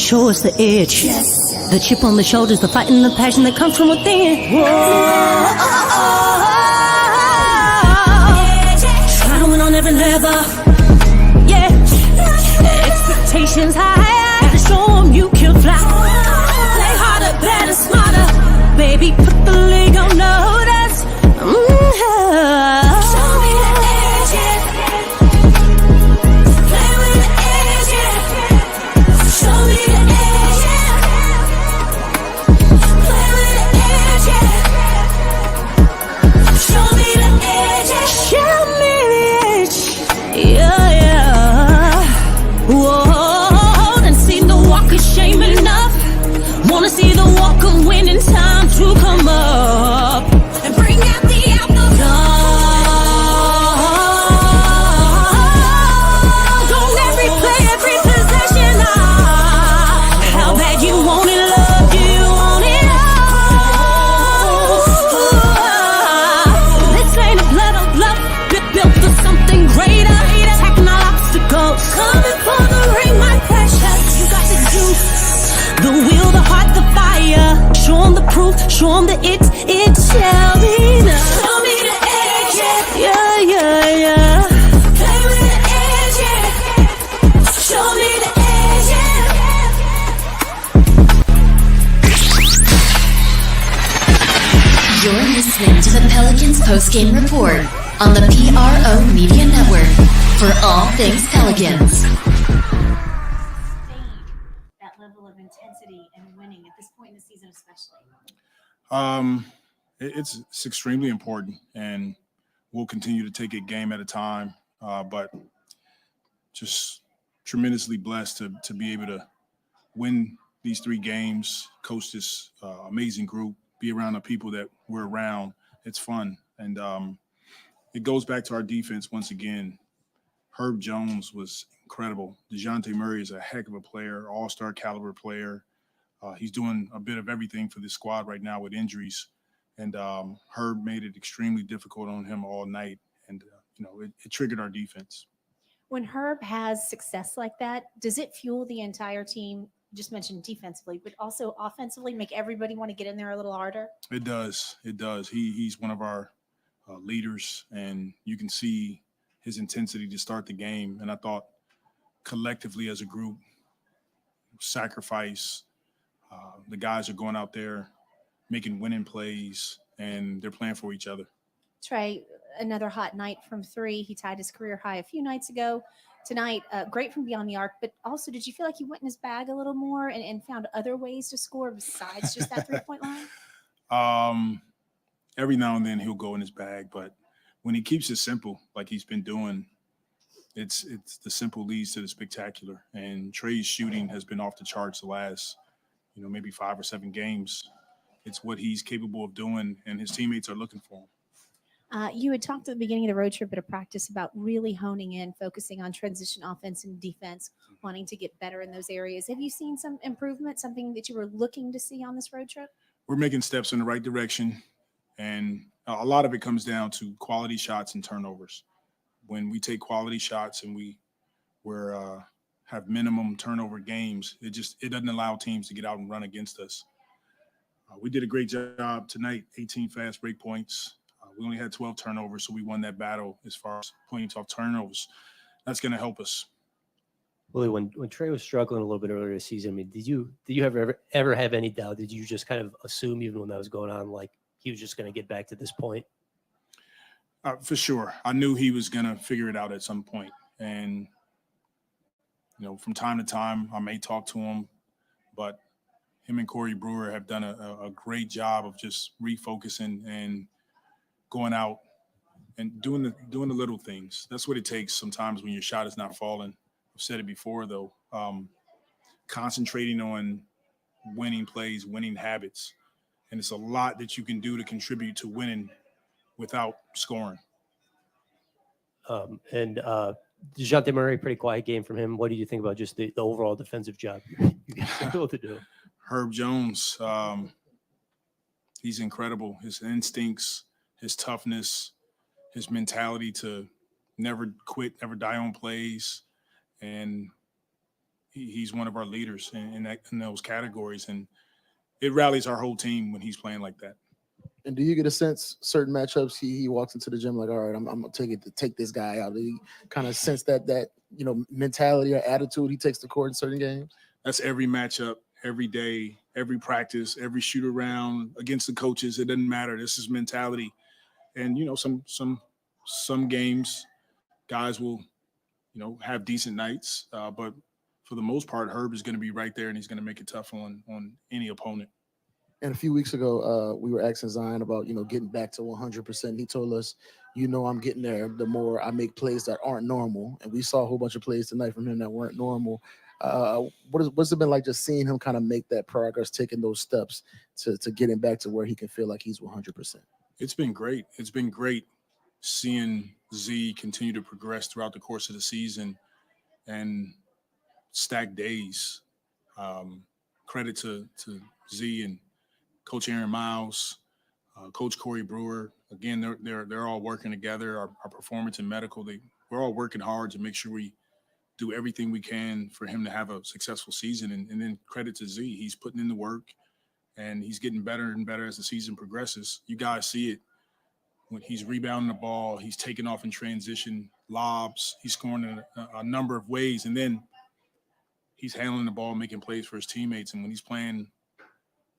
show us the edge. Yes. The chip on the shoulders, the fight and the passion that comes from within. Whoa. Trying to win on every level. Yeah. Expectations high. Gotta show them you can fly. Play harder, better, smarter. Baby, put the league on notice. Show me the edge, yeah. Play with the edge, yeah. Show me the edge, yeah. Play with the edge, yeah. Show me the edge, yeah. Show me the edge, yeah, yeah. Whoa, done seen the walk of shame enough. Wanna see the walk of winning, time to come up and bring out the outlook. Don't every play, every possession. How bad you want it, love, you want it all. This ain't a blood of love, built for something greater. Attacking all obstacles, coming for the ring, my precious. You got the juice, the will, the heart, the fire. Show 'em the proof, show 'em that it shall be done. Show me the edge, yeah, yeah, yeah. Play with the edge, yeah. Show me the edge, yeah. You're listening to the Pelicans Postgame Report on the PRO Media Network for all things Pelicans. That level of intensity and winning at this point in the season, especially. It's extremely important, and we'll continue to take it game at a time. But just tremendously blessed to be able to win these 3 games, coach this amazing group, be around the people that we're around. It's fun, and it goes back to our defense once again. Herb Jones was incredible. DeJounte Murray is a heck of a player, all-star caliber player. He's doing a bit of everything for this squad right now with injuries. And Herb made it extremely difficult on him all night. And, it triggered our defense. When Herb has success like that, does it fuel the entire team? You just mentioned defensively, but also offensively, make everybody want to get in there a little harder? It does. It does. He's one of our leaders, and you can see his intensity to start the game. And I thought collectively as a group, sacrifice, the guys are going out there making winning plays, and they're playing for each other. Trey, another hot night from 3. He tied his career high a few nights ago. Tonight, great from beyond the arc, but also did you feel like he went in his bag a little more and found other ways to score besides just that 3-point line? Every now and then he'll go in his bag, but when he keeps it simple, like he's been doing, it's the simple leads to the spectacular. And Trey's shooting has been off the charts the last, maybe 5 or 7 games. It's what he's capable of doing, and his teammates are looking for him. You had talked at the beginning of the road trip at a practice about really honing in, focusing on transition offense and defense, wanting to get better in those areas. Have you seen some improvement, something that you were looking to see on this road trip? We're making steps in the right direction, and a lot of it comes down to quality shots and turnovers. When we take quality shots and we're have minimum turnover games, it doesn't allow teams to get out and run against us. We did a great job tonight, 18 fast break points. We only had 12 turnovers, so we won that battle as far as points off turnovers. That's going to help us. Willie, when Trey was struggling a little bit earlier this season, did you ever have any doubt? Did you just kind of assume, even when that was going on, like he was just going to get back to this point? For sure. I knew he was going to figure it out at some point. And, from time to time, I may talk to him, but him and Corey Brewer have done a great job of just refocusing and going out and doing the little things. That's what it takes sometimes when your shot is not falling. I've said it before, though. Concentrating on winning plays, winning habits. And it's a lot that you can do to contribute to winning without scoring. DeJounte Murray, pretty quiet game from him. What do you think about just the overall defensive job you guys are able to do? Herb Jones, he's incredible. His instincts, his toughness, his mentality to never quit, never die on plays. And he's one of our leaders in those categories, and it rallies our whole team when he's playing like that. And do you get a sense certain matchups he walks into the gym like, all right, I'm gonna take this guy out? Do you kind of sense that mentality or attitude he takes to court in certain games? That's every matchup, every day, every practice, every shoot around against the coaches. It doesn't matter. This is mentality. And some games guys will have decent nights, but for the most part, Herb is going to be right there and he's going to make it tough on any opponent. And a few weeks ago, we were asking Zion about, getting back to 100%. He told us, I'm getting there the more I make plays that aren't normal. And we saw a whole bunch of plays tonight from him that weren't normal. What's it been like just seeing him kind of make that progress, taking those steps to getting back to where he can feel like he's 100%? It's been great. It's been great seeing Z continue to progress throughout the course of the season and stack days. Credit to Z and Coach Aaron Miles, Coach Corey Brewer. Again, they're all working together. Our performance and medical, we're all working hard to make sure we do everything we can for him to have a successful season. And then credit to Z. He's putting in the work, and he's getting better and better as the season progresses. You guys see it when he's rebounding the ball, he's taking off in transition, lobs, he's scoring in a number of ways, and then he's handling the ball, making plays for his teammates. And when he's playing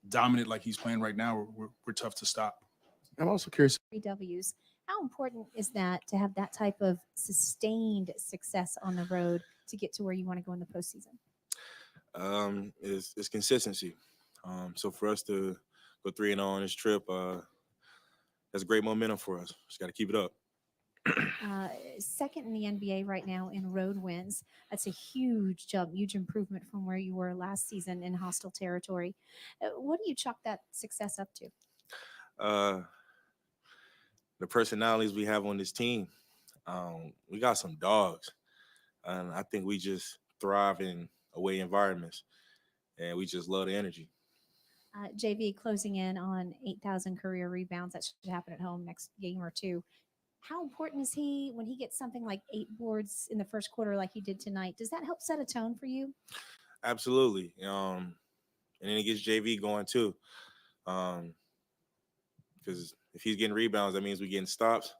dominant like he's playing right now, we're tough to stop. I'm also curious. 3 W's. How important is that to have that type of sustained success on the road to get to where you want to go in the postseason? It's consistency. So for us to go 3-0 on this trip, that's great momentum for us. Just got to keep it up. Second in the NBA right now in road wins. That's a huge jump, huge improvement from where you were last season in hostile territory. What do you chalk that success up to? The personalities we have on this team. We got some dogs, and I think we just thrive in away environments, and we just love the energy. JV closing in on 8,000 career rebounds. That should happen at home next game or two. How important is he when he gets something like 8 boards in the first quarter like he did tonight? Does that help set a tone for you? Absolutely. And then it gets JV going too. Because if he's getting rebounds, that means we're getting stops,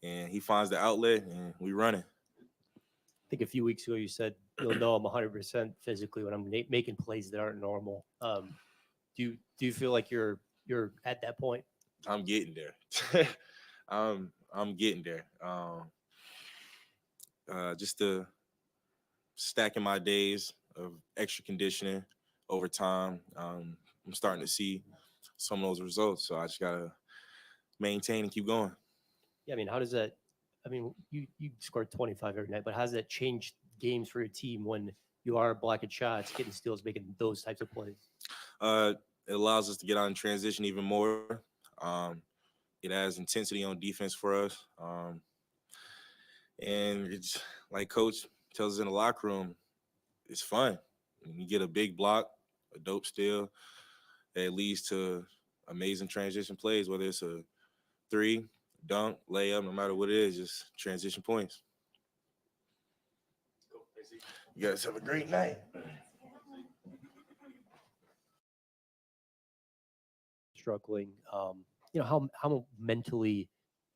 and he finds the outlet, and we run it. I think a few weeks ago you said you'll know I'm 100% physically when I'm making plays that aren't normal. Do you feel like you're at that point? I'm getting there. I'm getting there. Just the stacking my days of extra conditioning over time. I'm starting to see some of those results, so I just gotta maintain and keep going. Yeah, I mean, how does that? I mean, you scored 25 every night, but how does that change games for your team when you are blocking shots, getting steals, making those types of plays? It allows us to get out in transition even more. It adds intensity on defense for us. And it's like Coach tells us in the locker room, it's fun. When you get a big block, a dope steal, it leads to amazing transition plays, whether it's a 3, dunk, layup, no matter what it is, just transition points. You guys have a great night. Struggling. How mentally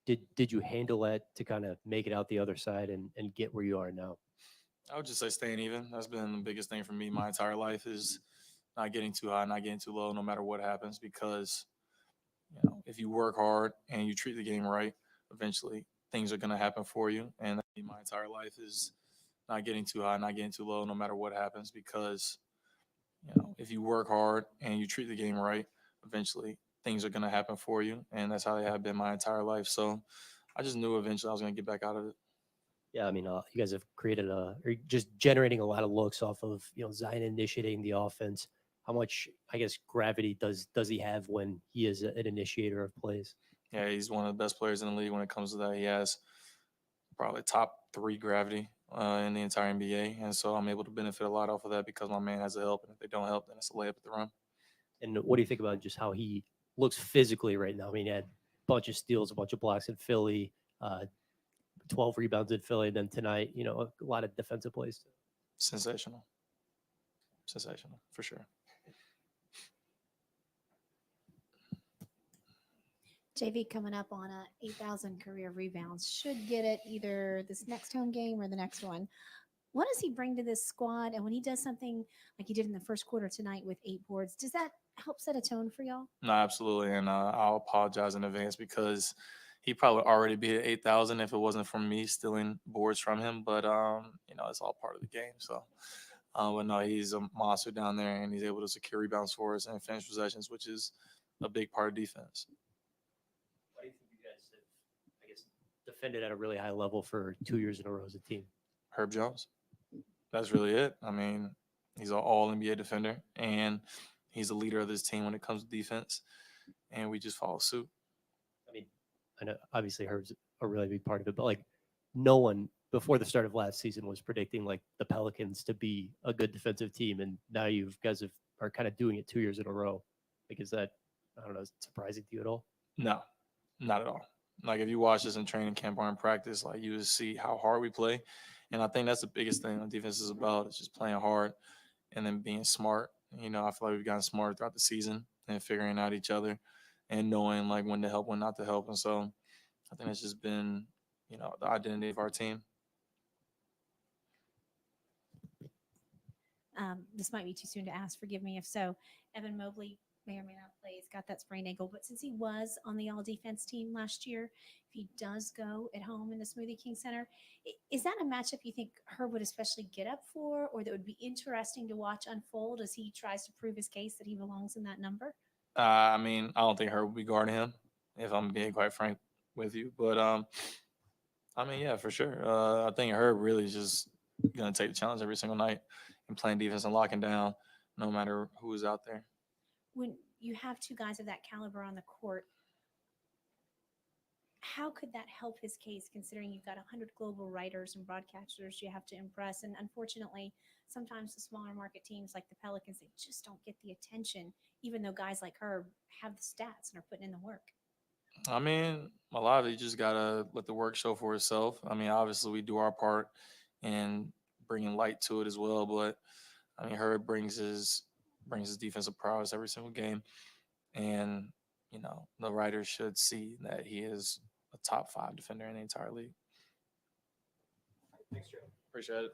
did you handle that to kind of make it out the other side and get where you are now? I would just say staying even. That's been the biggest thing for me my entire life is not getting too high, not getting too low, no matter what happens, because if you work hard and you treat the game right, eventually things are going to happen for you. And my entire life is not getting too high, not getting too low, no matter what happens, because if you work hard and you treat the game right, eventually things are going to happen for you. And that's how they have been my entire life. So I just knew eventually I was going to get back out of it. Yeah, I mean, you guys have created or just generating a lot of looks off of Zion initiating the offense. How much, I guess, gravity does he have when he is an initiator of plays? Yeah, he's one of the best players in the league when it comes to that. He has probably top 3 gravity in the entire NBA. And so I'm able to benefit a lot off of that because my man has a help. And if they don't help, then it's a layup at the rim. And what do you think about just how he looks physically right now? I mean, he had a bunch of steals, a bunch of blocks in Philly, 12 rebounds in Philly. And then tonight, a lot of defensive plays. Sensational. sensational for sure. JV coming up on 8,000 career rebounds. Should get it either this next home game or the next one. What does he bring to this squad? And when he does something like he did in the first quarter tonight with 8 boards, does that help set a tone for y'all? No, absolutely. And I'll apologize in advance because he probably already be at 8,000 if it wasn't from me stealing boards from him. But, it's all part of the game. So, but no, he's a monster down there, and he's able to secure rebounds for us and finish possessions, which is a big part of defense. Why do you think you guys have, I guess, defended at a really high level for 2 years in a row as a team? Herb Jones. That's really it. I mean, he's an all-NBA defender, and he's the leader of this team when it comes to defense, and we just follow suit. I mean, I know obviously Herb's a really big part of it, but like no one before the start of last season was predicting like the Pelicans to be a good defensive team, and now you guys are kind of doing it 2 years in a row. Like, is that, I don't know, surprising to you at all? No, not at all. Like, if you watch this in training camp or in practice, like, you just see how hard we play. And I think that's the biggest thing on defense is about. It's just playing hard and then being smart. I feel like we've gotten smarter throughout the season and figuring out each other and knowing, like, when to help, when not to help. And so I think it's just been, the identity of our team. This might be too soon to ask. Forgive me if so. Evan Mobley may or may not play. He's got that sprained ankle. But since he was on the all-defense team last year, if he does go at home in the Smoothie King Center, is that a matchup you think Herb would especially get up for, or that would be interesting to watch unfold as he tries to prove his case that he belongs in that number? I don't think Herb will be guarding him, if I'm being quite frank with you. But, yeah, for sure. I think Herb really is just going to take the challenge every single night and playing defense and locking down no matter who is out there. When you have two guys of that caliber on the court, how could that help his case, considering you've got 100 global writers and broadcasters you have to impress? And unfortunately, sometimes the smaller market teams like the Pelicans, they just don't get the attention, even though guys like Herb have the stats and are putting in the work. A lot of it, you just got to let the work show for itself. Obviously, we do our part in bringing light to it as well. But, Herb brings his defensive prowess every single game. And, the writers should see that he is a top 5 defender in the entire league. Thanks, Joe. Appreciate it.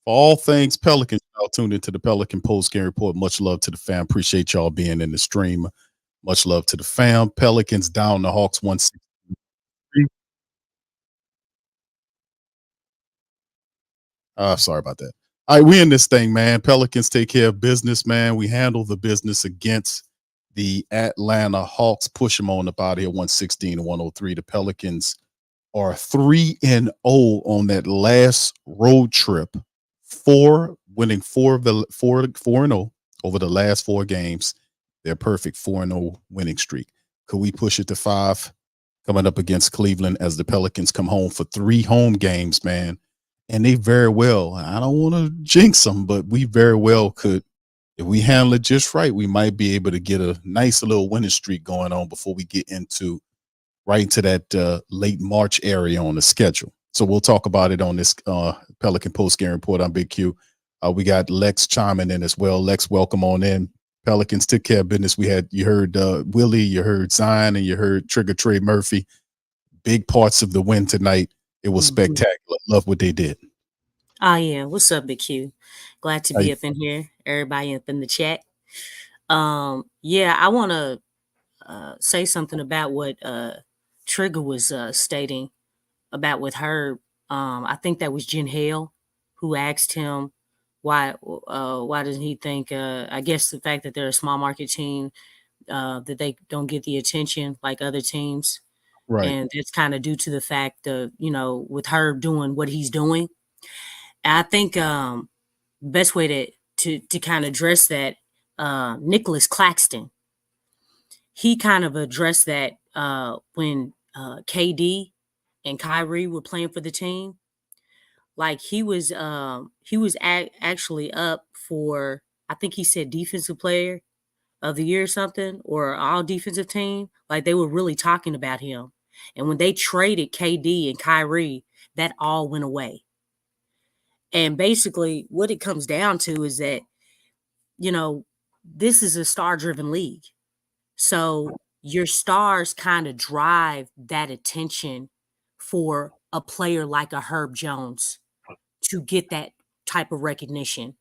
All things Pelicans, y'all tuned into the Pelican Postgame Report. Much love to the fam. Appreciate y'all being in the stream. Much love to the fam. Pelicans down the Hawks 163. Sorry about that. All right, we in this thing, man. Pelicans take care of business, man. We handle the business against the Atlanta Hawks. Push them on up out of here, 116-103. The Pelicans are 3-0 on that last road trip. Winning 4-0 over the last 4 games. They're perfect 4-0 winning streak. Could we push it to 5 coming up against Cleveland as the Pelicans come home for 3 home games, man? And they very well, I don't want to jinx them, but we very well could, if we handle it just right, we might be able to get a nice little winning streak going on before we get right into that late March area on the schedule. So we'll talk about it on this Pelican Postgame Report. I'm Big Q. We got Lex chiming in as well. Lex, welcome on in. Pelicans took care of business. You heard Willie, you heard Zion, and you heard Trigger Trey Murphy. Big parts of the win tonight. It was spectacular. Love what they did. Oh, yeah. What's up, Big Q? Glad to be up in here. Everybody up in the chat. I want to say something about what Trigger was stating about with Herb. I think that was Jen Hale who asked him why doesn't he think, I guess the fact that they're a small market team, that they don't get the attention like other teams. Right. And it's kind of due to the fact of, with Herb doing what he's doing. And I think best way to kind of address that, Nicholas Claxton, he kind of addressed that when KD and Kyrie were playing for the team. Like he was actually up for, I think he said defensive player of the year or something, or all defensive team. Like they were really talking about him. And when they traded KD and Kyrie, that all went away. And basically what it comes down to is that, this is a star-driven league. So your stars kind of drive that attention for a player like a Herb Jones to get that type of recognition.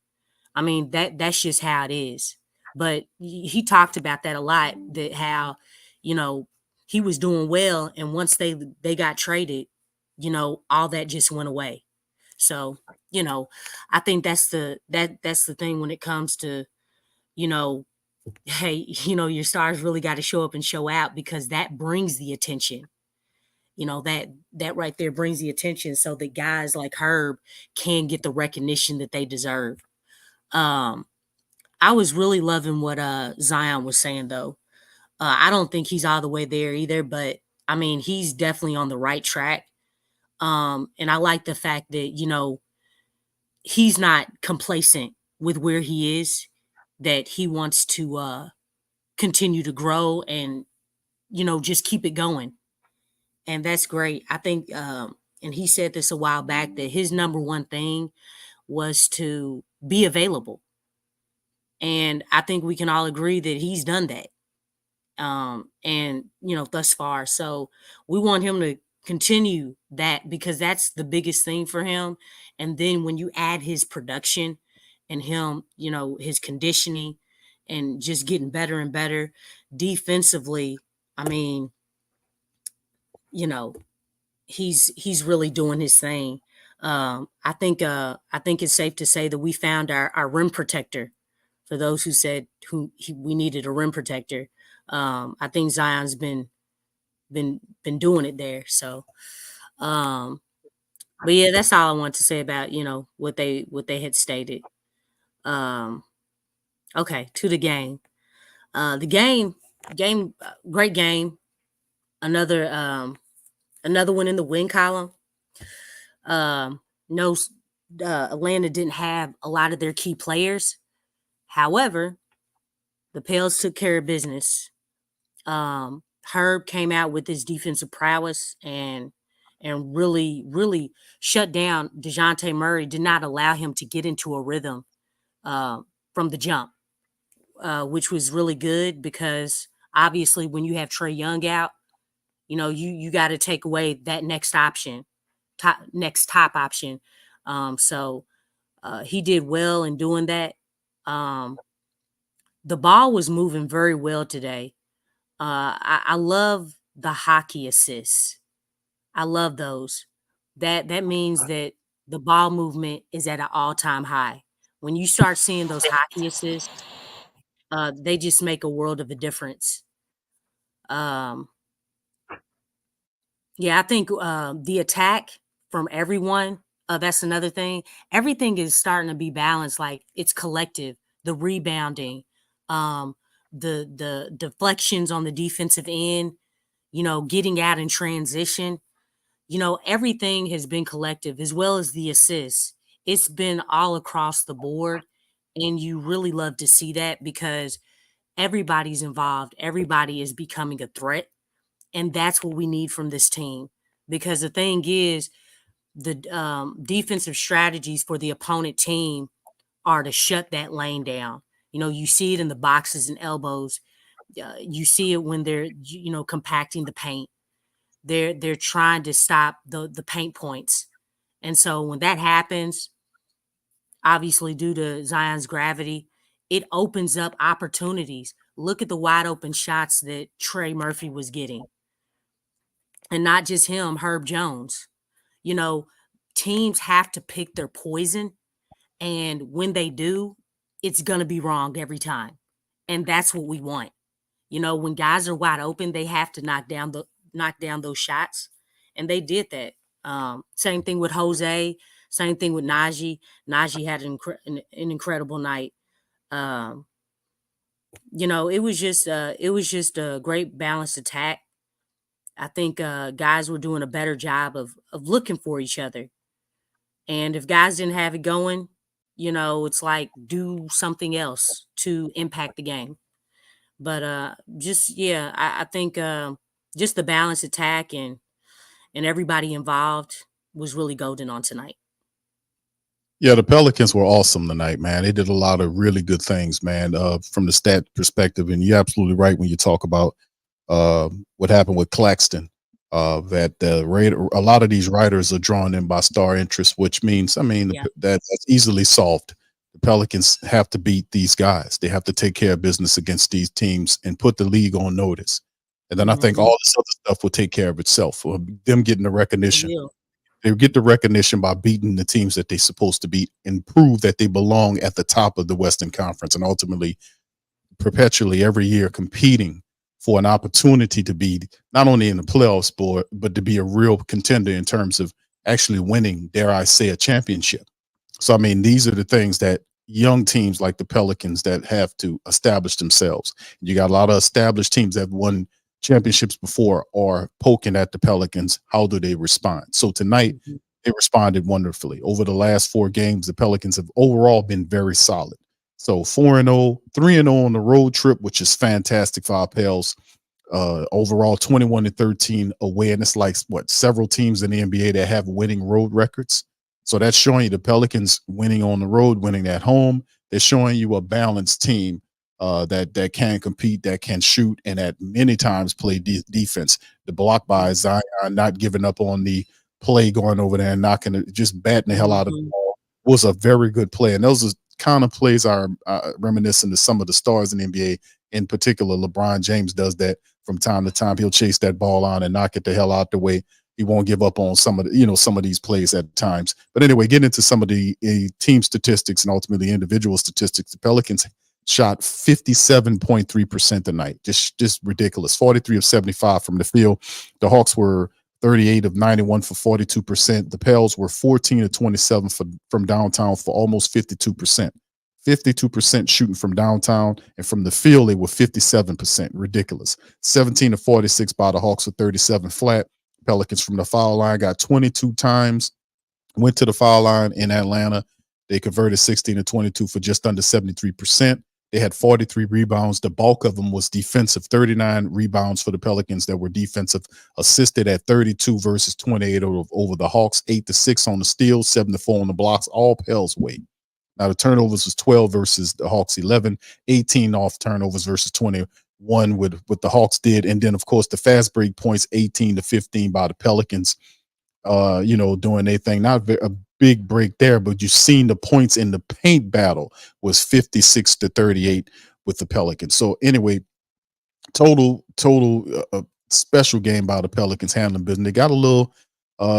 I mean, that's just how it is. But he talked about that a lot, that how, he was doing well, and once they got traded, all that just went away. So, I think that's the thing when it comes to, hey, your stars really got to show up and show out, because that brings the attention. That right there brings the attention, so that guys like Herb can get the recognition that they deserve. I was really loving what Zion was saying, though. I don't think he's all the way there either, but I mean, he's definitely on the right track. And I like the fact that, he's not complacent with where he is, that he wants to continue to grow and, just keep it going. And that's great. I think, and he said this a while back, that his number one thing was to be available. And I think we can all agree that he's done that. And, thus far. So we want him to continue that, because that's the biggest thing for him. And then when you add his production and him, his conditioning and just getting better and better defensively, I mean, he's really doing his thing. I think it's safe to say that we found our rim protector. For those who said we needed a rim protector, I think Zion's been doing it there. So, but yeah, that's all I want to say about what they had stated. Okay, to the game. The game, great game. Another one in the win column. No, Atlanta didn't have a lot of their key players. However, the Pels took care of business. Herb came out with his defensive prowess and really, really shut down DeJounte Murray, did not allow him to get into a rhythm from the jump, which was really good, because obviously when you have Trae Young out, you got to take away that next option, top option. So he did well in doing that. The ball was moving very well today. I love the hockey assists. I love those. That means that the ball movement is at an all-time high. When you start seeing those hockey assists, they just make a world of a difference. Yeah, I think the attack from everyone, that's another thing. Everything is starting to be balanced. Like, it's collective. The rebounding, the deflections on the defensive end, getting out in transition, everything has been collective, as well as the assists. It's been all across the board. And you really love to see that, because everybody's involved. Everybody is becoming a threat. And that's what we need from this team. Because the thing is, the defensive strategies for the opponent team are to shut that lane down. You see it in the boxes and elbows. You see it when they're, compacting the paint. They're trying to stop the paint points. And so when that happens, obviously due to Zion's gravity, it opens up opportunities. Look at the wide open shots that Trey Murphy was getting. And not just him, Herb Jones. Teams have to pick their poison. And when they do, it's going to be wrong every time. And that's what we want. When guys are wide open, they have to knock down those shots. And they did that. Same thing with Jose. Same thing with Najee. Najee had an incredible night. It was just a great balanced attack. I think guys were doing a better job of looking for each other. And if guys didn't have it going, it's like, do something else to impact the game. But I think just the balanced attack and everybody involved was really golden on tonight. Yeah, the Pelicans were awesome tonight, man. They did a lot of really good things, man, from the stat perspective. And you're absolutely right when you talk about what happened with Claxton. That a lot of these writers are drawn in by star interest, which means, Yeah. that's easily solved. The Pelicans have to beat these guys. They have to take care of business against these teams and put the league on notice. And then I think all this other stuff will take care of itself. Them getting the recognition. They get the recognition by beating the teams that they're supposed to beat and prove that they belong at the top of the Western Conference and ultimately perpetually every year competing for an opportunity to be not only in the playoffs, but to be a real contender in terms of actually winning, dare I say, a championship. So, these are the things that young teams like the Pelicans that have to establish themselves. You got a lot of established teams that won championships before are poking at the Pelicans. How do they respond? So tonight, they responded wonderfully. Over the last 4 games, the Pelicans have overall been very solid. So 4-0, 3-0 on the road trip, which is fantastic for our Pels. Overall 21-13 away, and it's like several teams in the NBA that have winning road records. So that's showing you the Pelicans winning on the road, winning at home. They're showing you a balanced team that can compete, that can shoot, and that many times play defense. The block by Zion, not giving up on the play, going over there and knocking it, just batting the hell out of the ball, was a very good play. And those are kind of plays are reminiscent of some of the stars in the NBA. In particular, LeBron James does that from time to time. He'll chase that ball on and knock it the hell out the way. He won't give up on some of these plays at times. But anyway, get into some of the team statistics and ultimately individual statistics. The Pelicans shot 57.3% tonight. Just ridiculous. 43 of 75 from the field. The Hawks were 38 of 91 for 42%. The Pels were 14 of 27 from downtown for almost 52%. 52% shooting from downtown, and from the field they were 57%. Ridiculous. 17 of 46 by the Hawks with 37 flat. Pelicans from the foul line got 22 times, went to the foul line in Atlanta. They converted 16 of 22 for just under 73%. They had 43 rebounds. The bulk of them was defensive. 39 rebounds for the Pelicans that were defensive, assisted at 32 versus 28 over the Hawks. 8-6 on the steals, 7-4 on the blocks. All Pels way. Now the turnovers was 12 versus the Hawks 11, 18 off turnovers versus 21 with what the Hawks did. And then of course the fast break points 18-15 by the Pelicans, doing their thing. Not a big break there, but you've seen the points in the paint battle was 56-38 with the Pelicans. So anyway, total special game by the Pelicans handling business. They got a little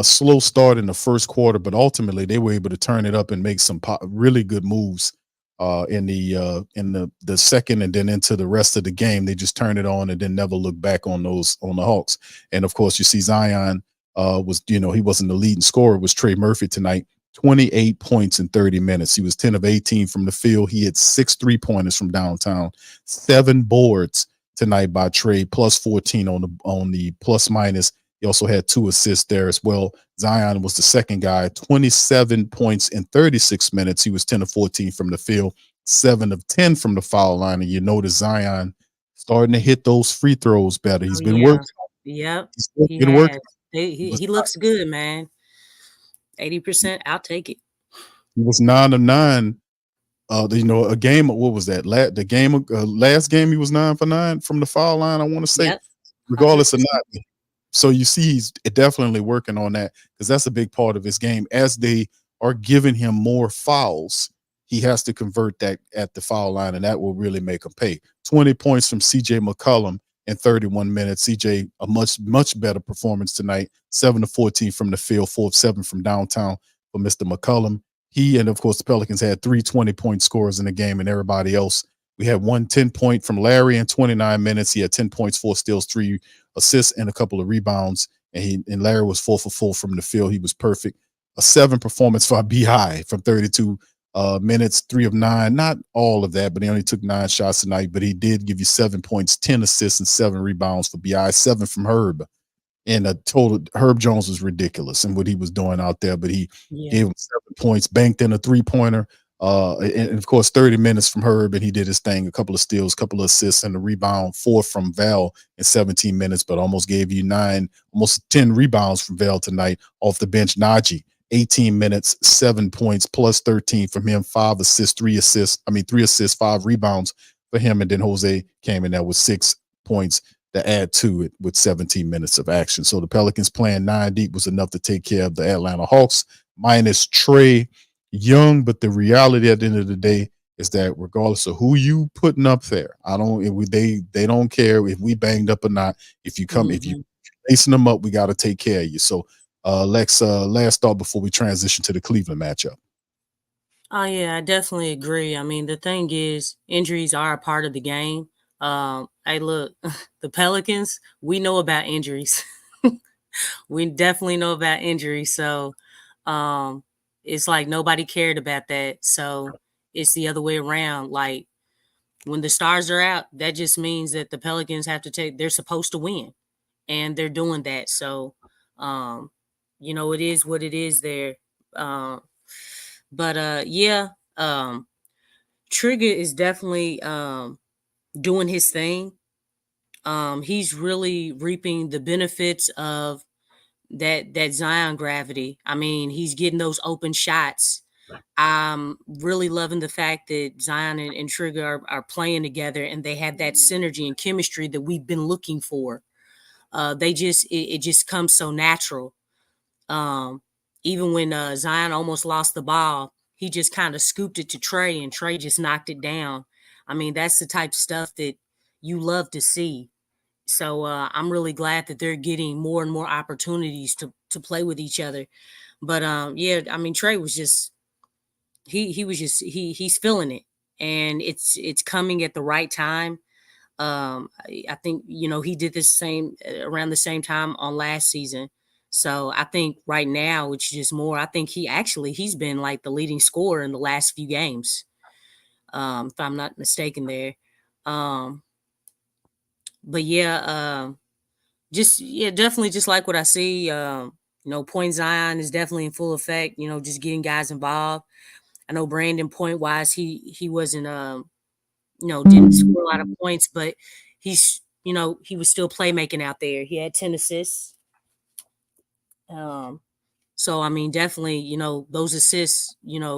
slow start in the first quarter, but ultimately they were able to turn it up and make some really good moves in the second and then into the rest of the game. They just turned it on and then never looked back on the Hawks. And of course, you see Zion he wasn't the leading scorer. It was Trey Murphy tonight. 28 points in 30 minutes. He was 10 of 18 from the field. He had 6 3-pointers from downtown, 7 boards tonight by Trey, plus 14 on the plus minus. He also had 2 assists there as well. Zion was the second guy, 27 points in 36 minutes. He was 10 of 14 from the field, 7 of 10 from the foul line. And you notice Zion starting to hit those free throws better. He's been working. Yep. He's been working. He looks good, man. 80%, I'll take it. He was 9 of 9. A game. What was that? Last game he was 9 for 9 from the foul line. I want to say, regardless of not. So you see, he's definitely working on that because that's a big part of his game. As they are giving him more fouls, he has to convert that at the foul line, and that will really make him pay. 20 points from C.J. McCollum in 31 minutes. CJ, a much better performance tonight. 7 of 14 from the field, 4 of 7 from downtown for Mr. McCollum. He and of course the Pelicans had 3 20-point scorers in the game, and everybody else. We had 1 10-point from Larry in 29 minutes. He had 10 points, 4 steals, 3 assists, and a couple of rebounds. And Larry was 4 for 4 from the field. He was perfect. A 7 performance for B.I. from 32 minutes, 3 of 9. Not all of that, but he only took 9 shots tonight. But he did give you 7 points, 10 assists, and 7 rebounds for B.I. 7 from Herb. And a total, Herb Jones was ridiculous in what he was doing out there. But he gave him 7 points, banked in a 3-pointer. And of course, 30 minutes from Herb, and he did his thing, a couple of steals, a couple of assists, and a rebound, 4 from Val in 17 minutes, but almost gave you 9, almost 10 rebounds from Val tonight off the bench. Najee, 18 minutes, 7 points, plus 13 from him, 5 assists, 3 assists, 5 rebounds for him. And then Jose came in there with 6 points to add to it with 17 minutes of action. So the Pelicans playing 9 deep was enough to take care of the Atlanta Hawks, minus Trae Young. But the reality at the end of the day is that regardless of who you putting up there, they don't care if we banged up or not. If you come, if you lacing them up, we got to take care of you. So Lex, last thought before we transition to the Cleveland matchup. Oh yeah, I definitely agree. I mean, the thing is, injuries are a part of the game. Hey, look, the Pelicans, we know about injuries. We definitely know about injuries. So it's like nobody cared about that. So it's the other way around. Like when the stars are out, that just means that the Pelicans they're supposed to win. And they're doing that. So, it is what it is there. Trigger is definitely doing his thing. He's really reaping the benefits of that Zion gravity. I mean, he's getting those open shots. I'm really loving the fact that Zion and Trigger are playing together, and they have that synergy and chemistry that we've been looking for. It just comes so natural. Even when Zion almost lost the ball, he just kind of scooped it to Trae, and Trae just knocked it down. I mean, that's the type of stuff that you love to see. So I'm really glad that they're getting more and more opportunities to play with each other. But I mean, Trae was just he's feeling it, and it's coming at the right time. I think he did the same around the same time on last season. So I think right now it's just more. I think he's been like the leading scorer in the last few games, if I'm not mistaken there. Definitely just like what I see. Point Zion is definitely in full effect. Just getting guys involved. I know Brandon, point wise, he wasn't didn't score a lot of points, but he was still playmaking out there. He had 10 assists. So I mean, definitely, those assists,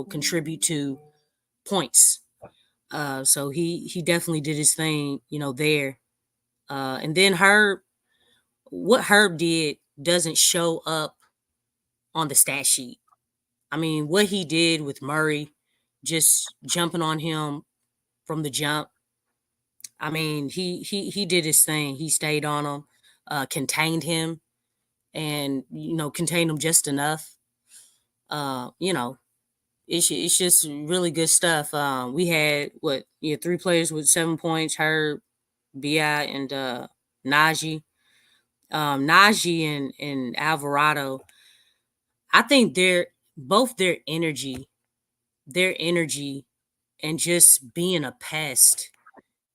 contribute to points. So he definitely did his thing, there. And then what Herb did doesn't show up on the stat sheet. I mean, what he did with Murray, just jumping on him from the jump. I mean, he did his thing. He stayed on him, contained him, and contained him just enough. It's just really good stuff. We had 3 players with 7 points: Herb, Bi, and Najee. Najee and Alvarado. I think both their energy, and just being a pest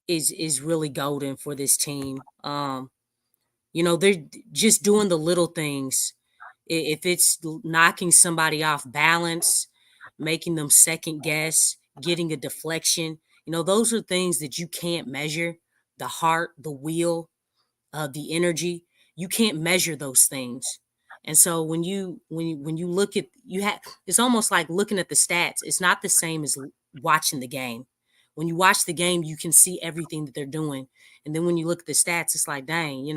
is really golden for this team. They're just doing the little things. If it's knocking somebody off balance, making them second guess, getting a deflection, those are things that you can't measure. The heart, the will, the energy, you can't measure those things. And so when you look at it's almost like looking at the stats. It's not the same as watching the game. When you watch the game, you can see everything that they're doing. And then when you look at the stats, it's like, dang, it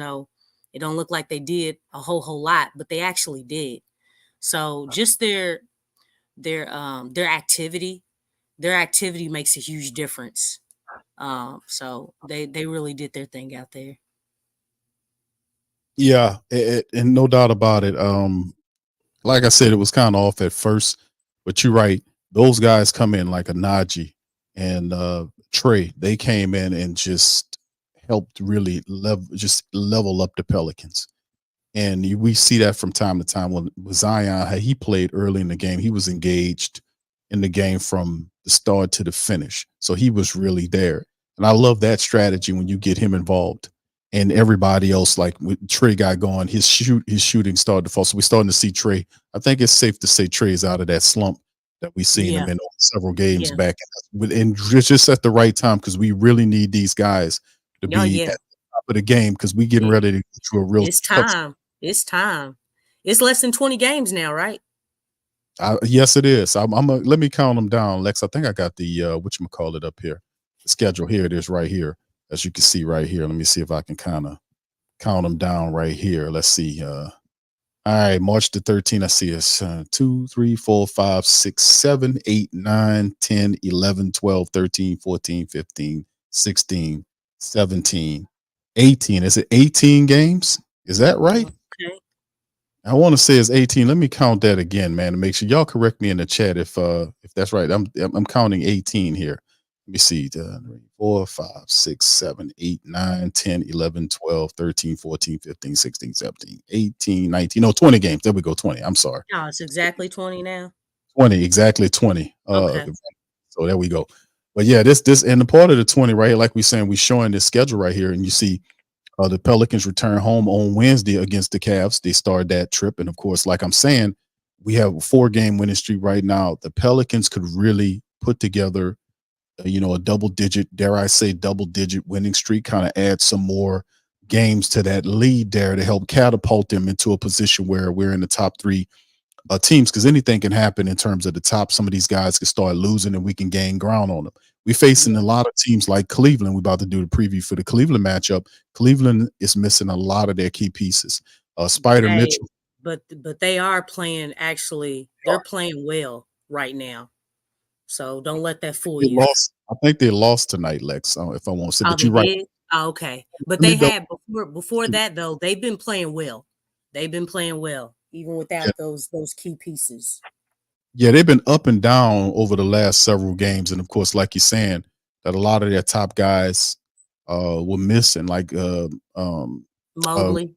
don't look like they did a whole lot, but they actually did. So just their activity makes a huge difference. So they really did their thing out there. Yeah, and no doubt about it. Like I said, it was kind of off at first, but you're right. Those guys come in like a Najee and Trae. They came in and just helped really level up the Pelicans. And we see that from time to time when Zion, he played early in the game. He was engaged in the game from the start to the finish. So he was really there. And I love that strategy when you get him involved. And everybody else, like with Trae got going, his shooting started to fall. So we're starting to see Trae. I think it's safe to say Trae is out of that slump that we seen Yeah. him in several games Yeah. back, and just at the right time because we really need these guys to Oh, be yeah. at the top of the game because we getting It, ready to get to a real it's tough. time. It's time. It's less than 20 games now, right? Yes, it is. Let me count them down, Lex. I think I got the whatchamacallit up here. The schedule here. It is right here, as you can see right here. Let me see if I can kind of count them down right here. Let's see. All right, March the 13th. I see it's 2, 3, 4, 5, 6, 7, 8, 9, 10, 11, 12, 13, 14, 15, 16, 17, 18. Is it 18 games? Is that right? Okay. I want to say it's 18. Let me count that again, man, to make sure y'all correct me in the chat if that's right. I'm counting 18 here. Let me see. 3, 4, 5, 6, 7, 8, 9, 10, 11, 12, 13, 14, 15, 16, 17, 18, 19. No, 20 games. There we go. 20. I'm sorry. Oh, it's exactly 20 now. 20, exactly 20. Okay. So there we go. But yeah, this and the part of the 20 right here, like we saying, we showing this schedule right here, and you see the Pelicans return home on Wednesday against the Cavs. They start that trip. And of course, like I'm saying, we have a 4-game winning streak right now. The Pelicans could really put together, a double digit, dare I say, double digit winning streak, kind of add some more games to that lead there to help catapult them into a position where we're in the top 3 teams, because anything can happen in terms of the top. Some of these guys can start losing and we can gain ground on them. We're facing a lot of teams like Cleveland. We're about to do the preview for the Cleveland matchup. Cleveland is missing a lot of their key pieces. Spider Hey, Mitchell. but they are playing, actually, they're playing well right now. So don't let that fool They you. lost. I think they lost tonight, Lex. If I won't say, Oh, but they you're right. did? Oh, okay. But Let me they double- had before that, though, they've been playing well. They've been playing well, even without Yeah. those key pieces. Yeah, they've been up and down over the last several games, and of course, like you're saying, that a lot of their top guys were missing, like Mobley.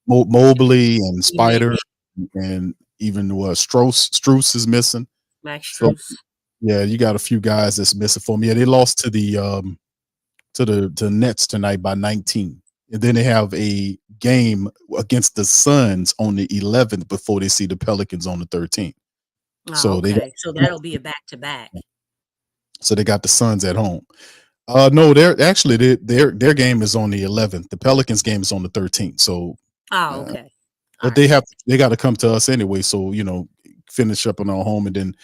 Mobley and You Spider, mentioned and even Strus is missing. Max So Strus. yeah, you got a few guys that's missing for me. Yeah, they lost to the Nets tonight by 19, and then they have a game against the Suns on the 11th before they see the Pelicans on the 13th. Oh, So they got, okay. So that'll be a back-to-back. so they got the Suns at home. No, they're actually their game is on the 11th. The Pelicans game is on the 13th. So Oh, okay. but they got to come to us anyway. So finish up on our home and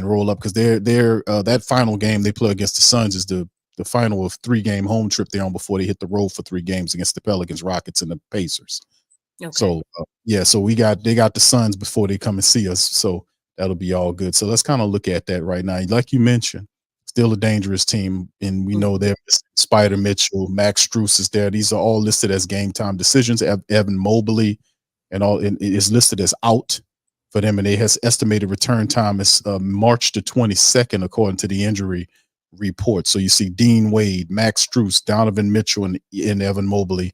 roll up, because they're that final game they play against the Suns is the final of 3-game home trip they're on before they hit the road for 3 games against the Pelicans, Rockets, and the Pacers. Okay. So so they got the Suns before they come and see us. So that'll be all good. So let's kind of look at that right now. Like you mentioned, still a dangerous team, and we know they're Spider Mitchell, Max Strus is there. These are all listed as game time decisions. Evan Mobley and all is listed as out for them, and they has estimated return time is March the 22nd according to the injury report. So you see Dean Wade, Max Strus, Donovan Mitchell, and Evan Mobley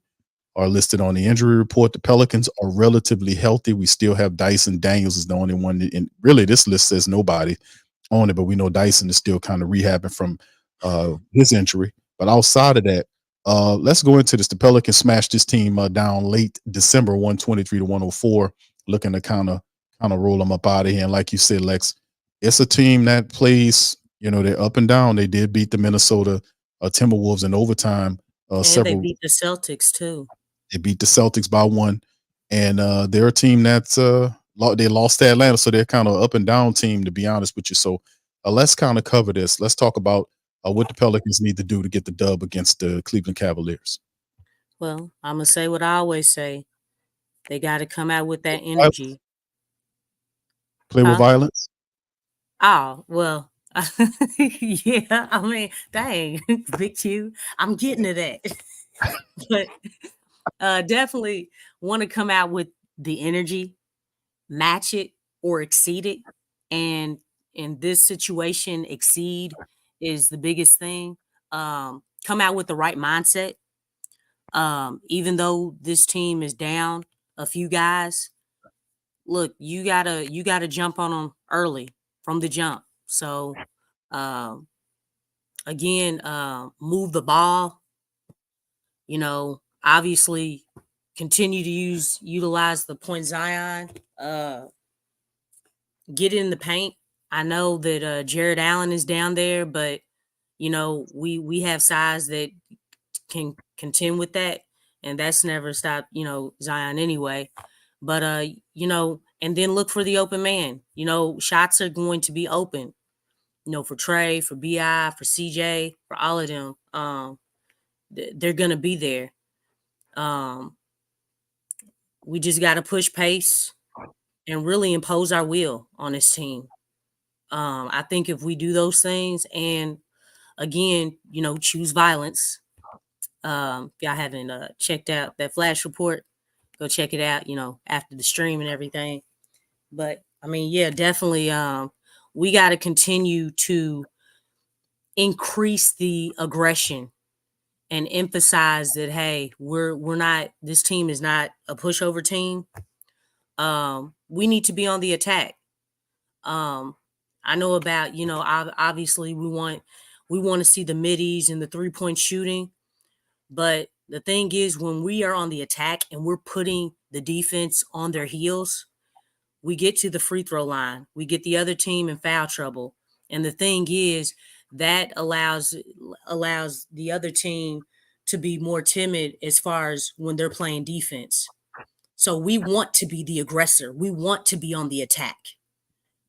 are listed on the injury report. The Pelicans are relatively healthy. We still have Dyson Daniels is the only one, and really this list says nobody on it, but we know Dyson is still kind of rehabbing from his injury. But outside of that, let's go into this. The Pelicans smashed this team down late December, 123-104, looking to kind of roll them up out of here. And like you said, Lex, it's a team that plays, they're up and down. They did beat the Minnesota Timberwolves in overtime. And Several they beat the Celtics too. They beat the Celtics by 1, and they're a team that's they lost to Atlanta, so they're kind of up and down team, to be honest with you. So let's kind of cover this. Let's talk about what the Pelicans need to do to get the dub against the Cleveland Cavaliers. Well, I'm gonna say what I always say. They got to come out with that energy. Play with violence. Oh, well, yeah. I mean, dang, Big Q. I'm getting to that. But definitely want to come out with the energy, match it or exceed it. And in this situation, exceed is the biggest thing. Come out with the right mindset. Even though this team is down a few guys, look, you gotta jump on them early from the jump. So again, move the ball. Obviously continue to utilize the point Zion. Get in the paint. I know that Jared Allen is down there, but we have size that can contend with that, and that's never stopped, Zion anyway. But and then look for the open man. Shots are going to be open, for Trey, for BI, for CJ, for all of them. They're gonna be there. We just got to push pace and really impose our will on this team. I think if we do those things, and again, choose violence. If y'all haven't checked out that flash report, go check it out, after the stream and everything. But I mean, yeah, definitely we got to continue to increase the aggression and emphasize that, hey, we're not, this team is not a pushover team. We need to be on the attack. I know about, obviously we want to see the middies and the 3-point shooting. But the thing is, when we are on the attack and we're putting the defense on their heels, we get to the free throw line. We get the other team in foul trouble. And the thing is, that allows the other team to be more timid as far as when they're playing defense. So we want to be the aggressor. We want to be on the attack.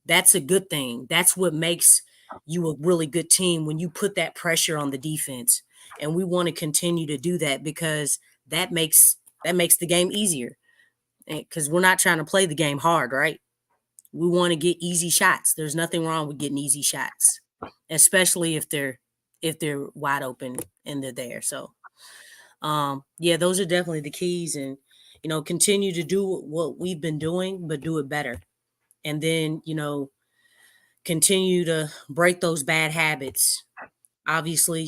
That's a good thing. That's what makes you a really good team, when you put that pressure on the defense. And we want to continue to do that, because that makes the game easier. Because we're not trying to play the game hard, right? We want to get easy shots. There's nothing wrong with getting easy shots, especially if they're wide open and they're there. So, yeah, those are definitely the keys. And continue to do what we've been doing, but do it better. And then continue to break those bad habits. Obviously,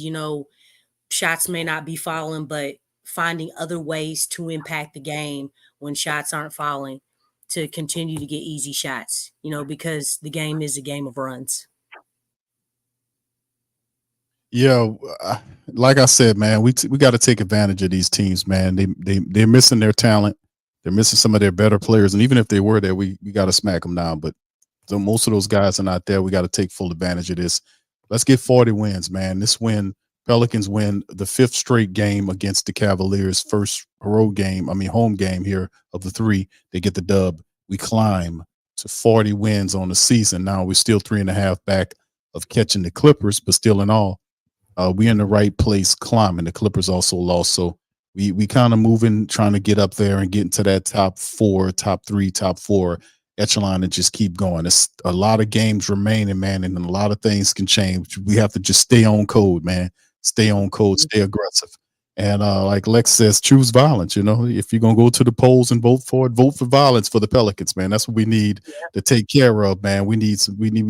shots may not be falling, but finding other ways to impact the game when shots aren't falling, to continue to get easy shots, because the game is a game of runs. Yeah, like I said, man, we got to take advantage of these teams, man. They're missing their talent. They're missing some of their better players, and even if they were there, we got to smack them down. But so most of those guys are not there. We got to take full advantage of this. Let's get 40 wins, man. Pelicans win the 5th straight game against the Cavaliers. First home game here of the 3. They get the dub. We climb to 40 wins on the season. Now we're still 3.5 back of catching the Clippers, but still in all, we're in the right place climbing. The Clippers also lost. So we kind of moving, trying to get up there and get into that top 4, top 3, top 4 echelon and just keep going. It's a lot of games remaining, man, and a lot of things can change. We have to just stay on code, man. Stay on code, stay aggressive. And like Lex says, choose violence. If you're going to go to the polls and vote for it, vote for violence for the Pelicans, man. That's what we need to take care of, man. We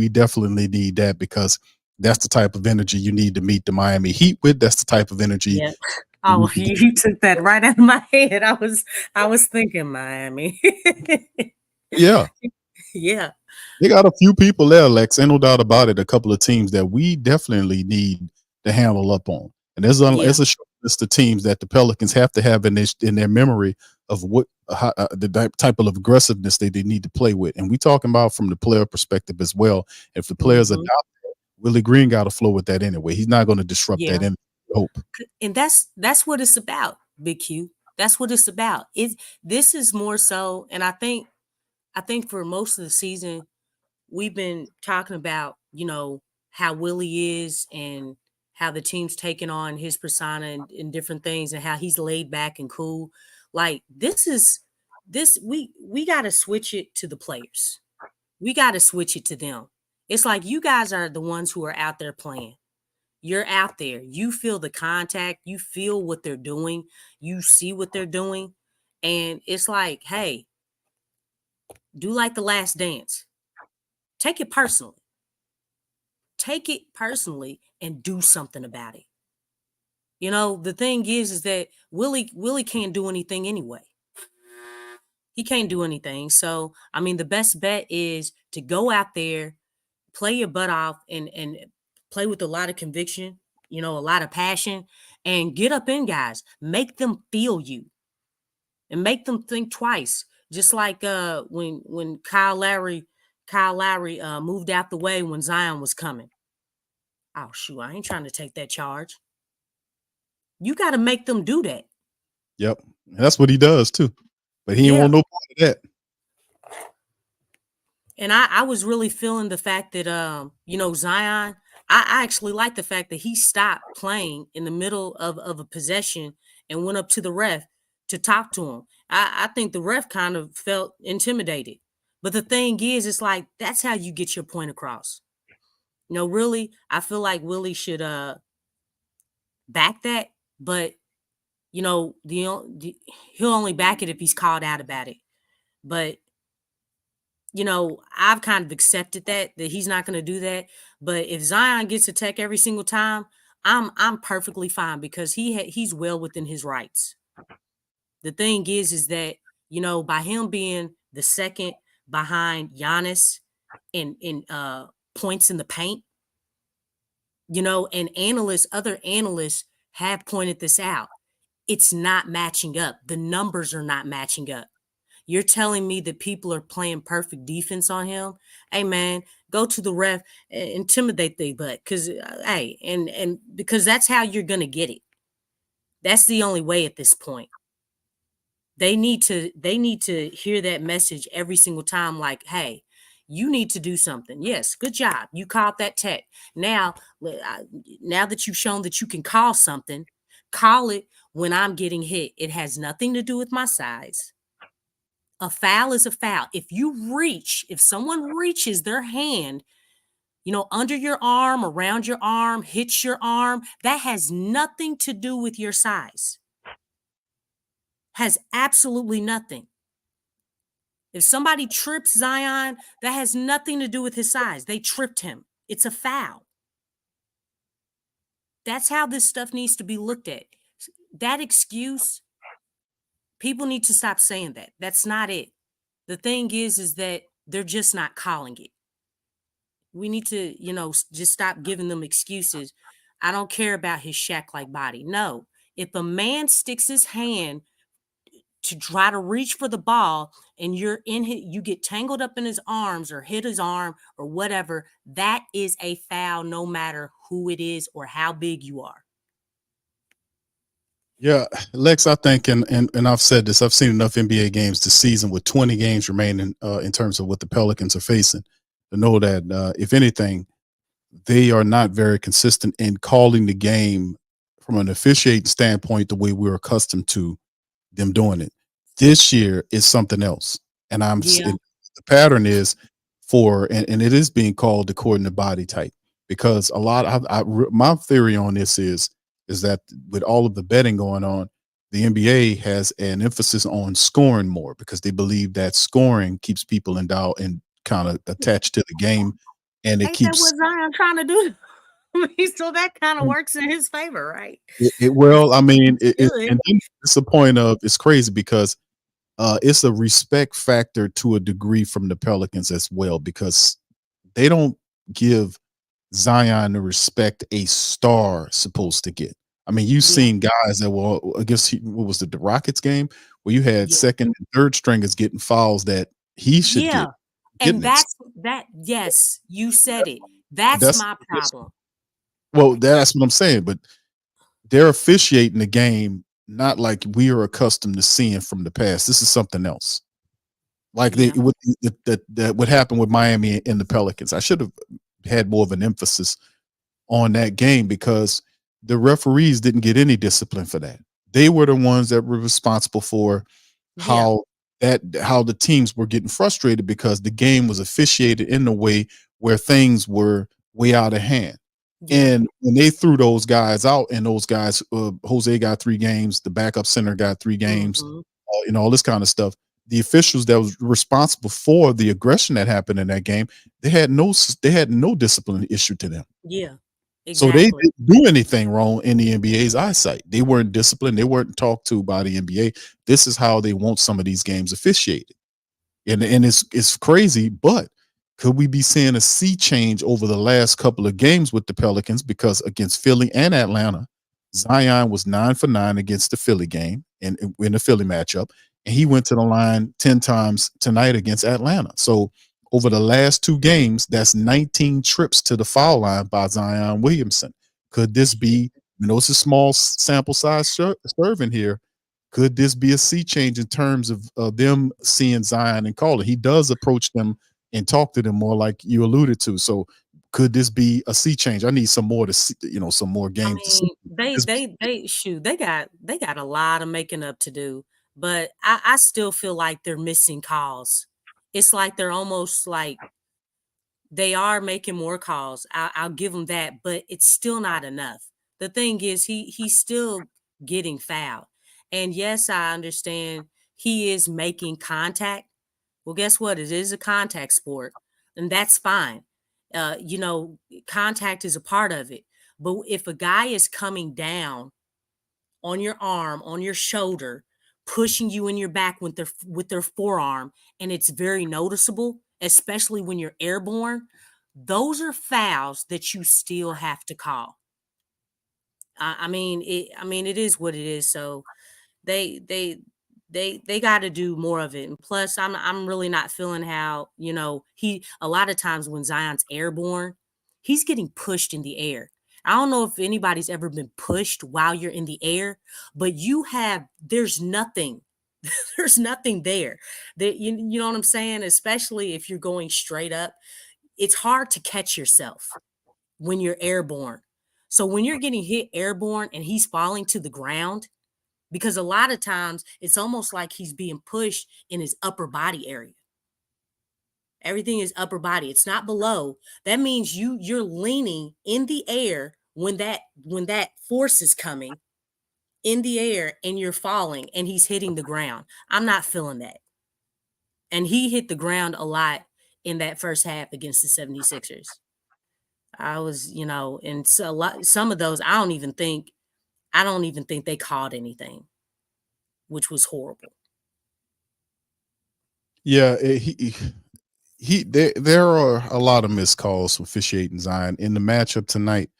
definitely need that, because that's the type of energy you need to meet the Miami Heat with. That's the type of energy. Yeah. Oh, you took that right out of my head. I was thinking Miami. Yeah. Yeah. They got a few people there, Lex. Ain't no doubt about it. A couple of teams that we definitely need to handle up on. And there's a short list of teams that the Pelicans have to have in their memory of the type of aggressiveness they need to play with. And we talking about from the player perspective as well. If the players adopt that, Willie Green got to flow with that anyway. He's not going to disrupt that in hope. And that's what it's about, Big Q. That's what it's about. This is more so, and I think for most of the season, we've been talking about, how Willie is and how the team's taking on his persona and different things, and how he's laid back and cool. Like we got to switch it to the players. We got to switch it to them. It's like, you guys are the ones who are out there playing. You're out there. You feel the contact. You feel what they're doing. You see what they're doing. And it's like, hey, do like The Last Dance. Take it personally. Take it personally and do something about it. The thing is that Willie can't do anything anyway. He can't do anything. So, I mean, the best bet is to go out there, play your butt off, and play with a lot of conviction, a lot of passion, and get up in guys. Make them feel you and make them think twice. Just like when Kyle Lowry Kyle Lowry moved out the way when Zion was coming. Oh, shoot, I ain't trying to take that charge. You got to make them do that. Yep. And that's what he does too. But he ain't want no part of that. And I was really feeling the fact that, Zion, I actually like the fact that he stopped playing in the middle of a possession and went up to the ref to talk to him. I think the ref kind of felt intimidated. But the thing is, it's like, that's how you get your point across. Really, I feel like Willie should back that. But, he'll only back it if he's called out about it. But, I've kind of accepted that he's not going to do that. But if Zion gets a tech every single time, I'm perfectly fine because he's well within his rights. The thing is that, by him being the second behind Giannis in points in the paint, and other analysts have pointed this out. It's not matching up. The numbers are not matching up. You're telling me that people are playing perfect defense on him? Hey, man, go to the ref and intimidate the butt. Because, and because that's how you're going to get it. That's the only way at this point. They need to hear that message every single time. Like, hey, you need to do something. Yes, good job. You called that tech. Now that you've shown that you can call something, call it when I'm getting hit. It has nothing to do with my size. A foul is a foul. If someone reaches their hand, under your arm, around your arm, hits your arm, that has nothing to do with your size. Has absolutely nothing. If somebody trips Zion, that has nothing to do with his size. They tripped him. It's a foul. That's how this stuff needs to be looked at. That excuse, people need to stop saying that. That's not it. The thing is that they're just not calling it. We need to, just stop giving them excuses. I don't care about his Shaq-like body. No. If a man sticks his hand to try to reach for the ball and you get tangled up in his arms or hit his arm or whatever, that is a foul no matter who it is or how big you are. Yeah, Lex, I think, and I've said this, I've seen enough NBA games this season with 20 games remaining in terms of what the Pelicans are facing to know that, if anything, they are not very consistent in calling the game from an officiating standpoint the way we're accustomed to them doing it. This year is something else. And the pattern is and it is being called according to body type, because a lot my theory on this is that with all of the betting going on, the NBA has an emphasis on scoring more because they believe that scoring keeps people endowed and kind of attached to the game, and it keeps what Zion trying to do. So that kind of works in his favor, right? Well, I mean, and it's a point of, it's crazy because it's a respect factor to a degree from the Pelicans as well, because they don't give Zion the respect a star supposed to get. I mean, you've seen guys that were, I guess, what was the Rockets game where you had second and third stringers getting fouls that he should get. And yes, you said it. That's my problem. Well, that's what I'm saying, but they're officiating the game not like we are accustomed to seeing from the past. This is something else. Like what happened with Miami and the Pelicans. I should have had more of an emphasis on that game because the referees didn't get any discipline for that. They were the ones that were responsible for how the teams were getting frustrated because the game was officiated in a way where things were way out of hand. And when they threw those guys out, and those guys, Jose got 3 games, the backup center got 3 games, all this kind of stuff. The officials that was responsible for the aggression that happened in that game, they had no discipline issue to them. Yeah, exactly. So they didn't do anything wrong in the NBA's eyesight. They weren't disciplined. They weren't talked to by the NBA. This is how they want some of these games officiated, and it's crazy, but. Could we be seeing a sea change over the last couple of games with the Pelicans? Because against Philly and Atlanta, Zion was 9 for 9 against the Philly game and in the Philly matchup. And he went to the line 10 times tonight against Atlanta. So over the last 2 games, that's 19 trips to the foul line by Zion Williamson. Could this be, it's a small sample size serving here. Could this be a sea change in terms of them seeing Zion and calling? He does approach them and talk to them more, like you alluded to. So could this be a sea change? I need some more to see, some more I games to see. mean, they got a lot of making up to do, but I still feel like they're missing calls. It's like they're almost like they are making more calls. I'll give them that, but it's still not enough. The thing is, he's still getting fouled, and yes, I understand he is making contact. Well, guess what? It is a contact sport, and that's fine. Contact is a part of it. But if a guy is coming down on your arm, on your shoulder, pushing you in your back with their forearm, and it's very noticeable, especially when you're airborne, those are fouls that you still have to call. It is what it is. So they got to do more of it. And plus, I'm really not feeling how a lot of times when Zion's airborne, he's getting pushed in the air. I don't know if anybody's ever been pushed while you're in the air, but there's nothing. There's nothing there. You know what I'm saying? Especially if you're going straight up, it's hard to catch yourself when you're airborne. So when you're getting hit airborne and he's falling to the ground, because a lot of times it's almost like he's being pushed in his upper body area. Everything is upper body. It's not below. That means you're leaning in the air when that force is coming in the air and you're falling and he's hitting the ground. I'm not feeling that. And he hit the ground a lot in that first half against the 76ers. I was, and some of those I don't even think they called anything, which was horrible. Yeah, there are a lot of missed calls for officiating Zion in the matchup tonight.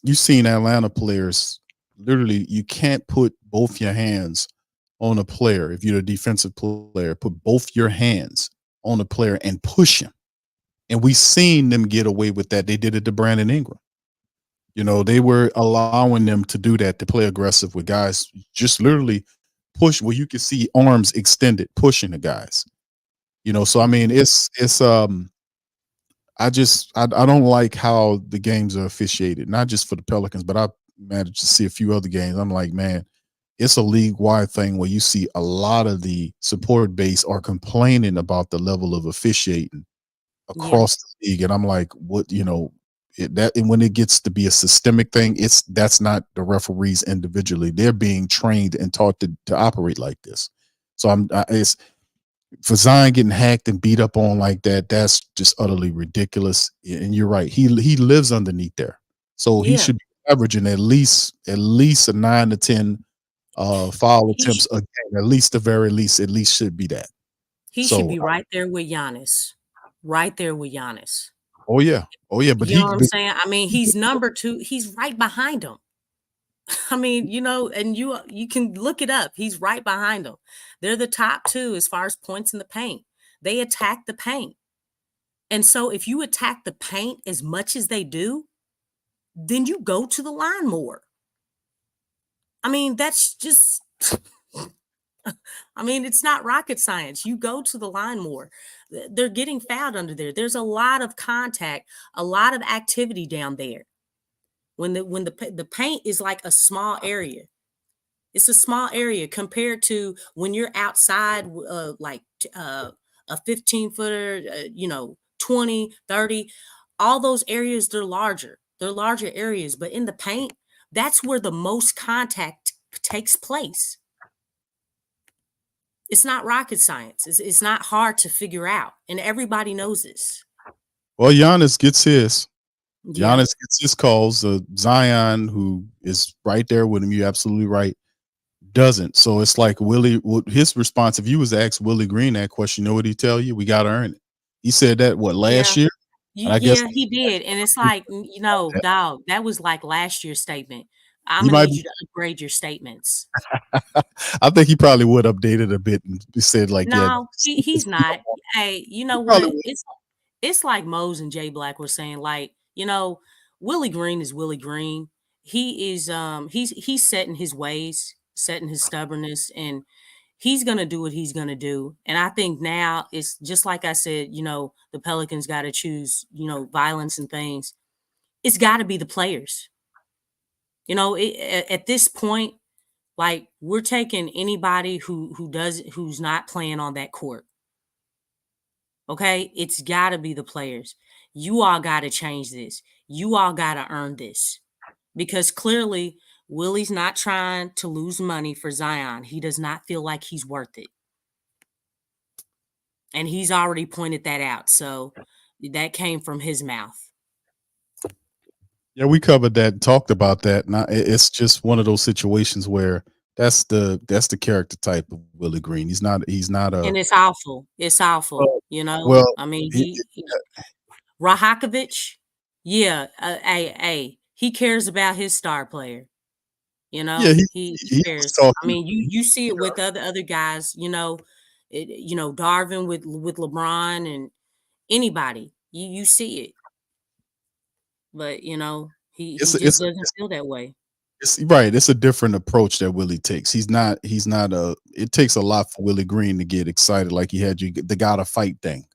You've seen Atlanta players, literally, you can't put both your hands on a player. If you're a defensive player, put both your hands on a player and push him. And we've seen them get away with that. They did it to Brandon Ingram. They were allowing them to do that, to play aggressive with guys, just literally push where you can see arms extended, pushing the guys. So I mean, it's I don't like how the games are officiated, not just for the Pelicans, but I managed to see a few other games. I'm like, man, it's a league-wide thing where you see a lot of the support base are complaining about the level of officiating across the league. And I'm like, what, and when it gets to be a systemic thing, that's not the referees individually. They're being trained and taught to operate like this. So it's for Zion getting hacked and beat up on like that. That's just utterly ridiculous. And you're right. He lives underneath there, so he should be averaging at least a 9 to 10 foul attempts a game. At least the very least, at least should be that. He should be right there with Giannis. Right there with Giannis. Oh yeah. But you know what I'm saying? I mean, he's number 2. He's right behind him. I mean, and you can look it up. He's right behind him. They're the top 2 as far as points in the paint. They attack the paint. And so if you attack the paint as much as they do, then you go to the line more. I mean, that's just it's not rocket science. You go to the line more. They're getting fouled under there. There's a lot of contact, a lot of activity down there. When the paint is like a small area. It's a small area compared to when you're outside, like a 15-footer, 20, 30. All those areas, they're larger. They're larger areas. But in the paint, that's where the most contact takes place. It's not rocket science. It's not hard to figure out. And everybody knows this. Well, Giannis gets his. Yeah. Giannis gets his calls. Zion, who is right there with him, you're absolutely right, doesn't. So it's like his response, if you was to ask Willie Green that question, you know what he'd tell you? We got to earn it. He said that, last year? Yeah, he did. And it's like, dog, that was like last year's statement. I'm He gonna might need be, you to upgrade your statements. I think he probably would update it a bit and said like, yeah, No, he's not. Hey, you he know probably what? would. It's like Mose and Jay Black were saying, like, Willie Green is Willie Green. He is he's setting his ways, setting his stubbornness, and he's gonna do what he's gonna do. And I think now it's just like I said, the Pelicans gotta choose, violence and things. It's gotta be the players. At this point, like we're taking anybody who's not playing on that court. Okay, it's got to be the players. You all got to change this. You all got to earn this because clearly Willie's not trying to lose money for Zion. He does not feel like he's worth it, and he's already pointed that out. So that came from his mouth. Yeah, we covered that, and talked about that. Now it's just one of those situations where that's the character type of Willie Green. He's not a And it's awful. It's awful. well. I mean, He, Rahakovic, yeah, he cares about his star player. yeah, He he was cares. I talking. mean, you see it with other guys. Darvin with LeBron and anybody. You see it, but he just It's doesn't feel that way. It's right. It's a different approach that Willie takes. He's not a it takes a lot for Willie Green to get excited like he had the gotta fight thing.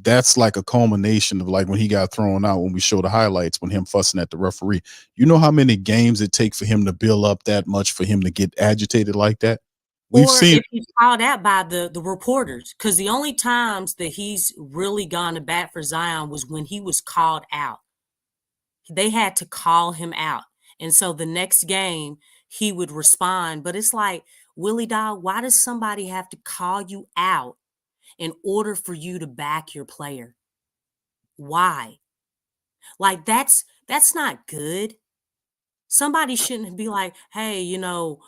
That's like a culmination of like when he got thrown out when we show the highlights when him fussing at the referee. You know how many games it takes for him to build up that much for him to get agitated like that? We've Or seen if he's called out by the reporters, because the only times that he's really gone to bat for Zion was when he was called out. They had to call him out. And so the next game he would respond. But it's like, Willie Dog, why does somebody have to call you out in order for you to back your player? Why? Like that's not good. Somebody shouldn't be like, hey, you're not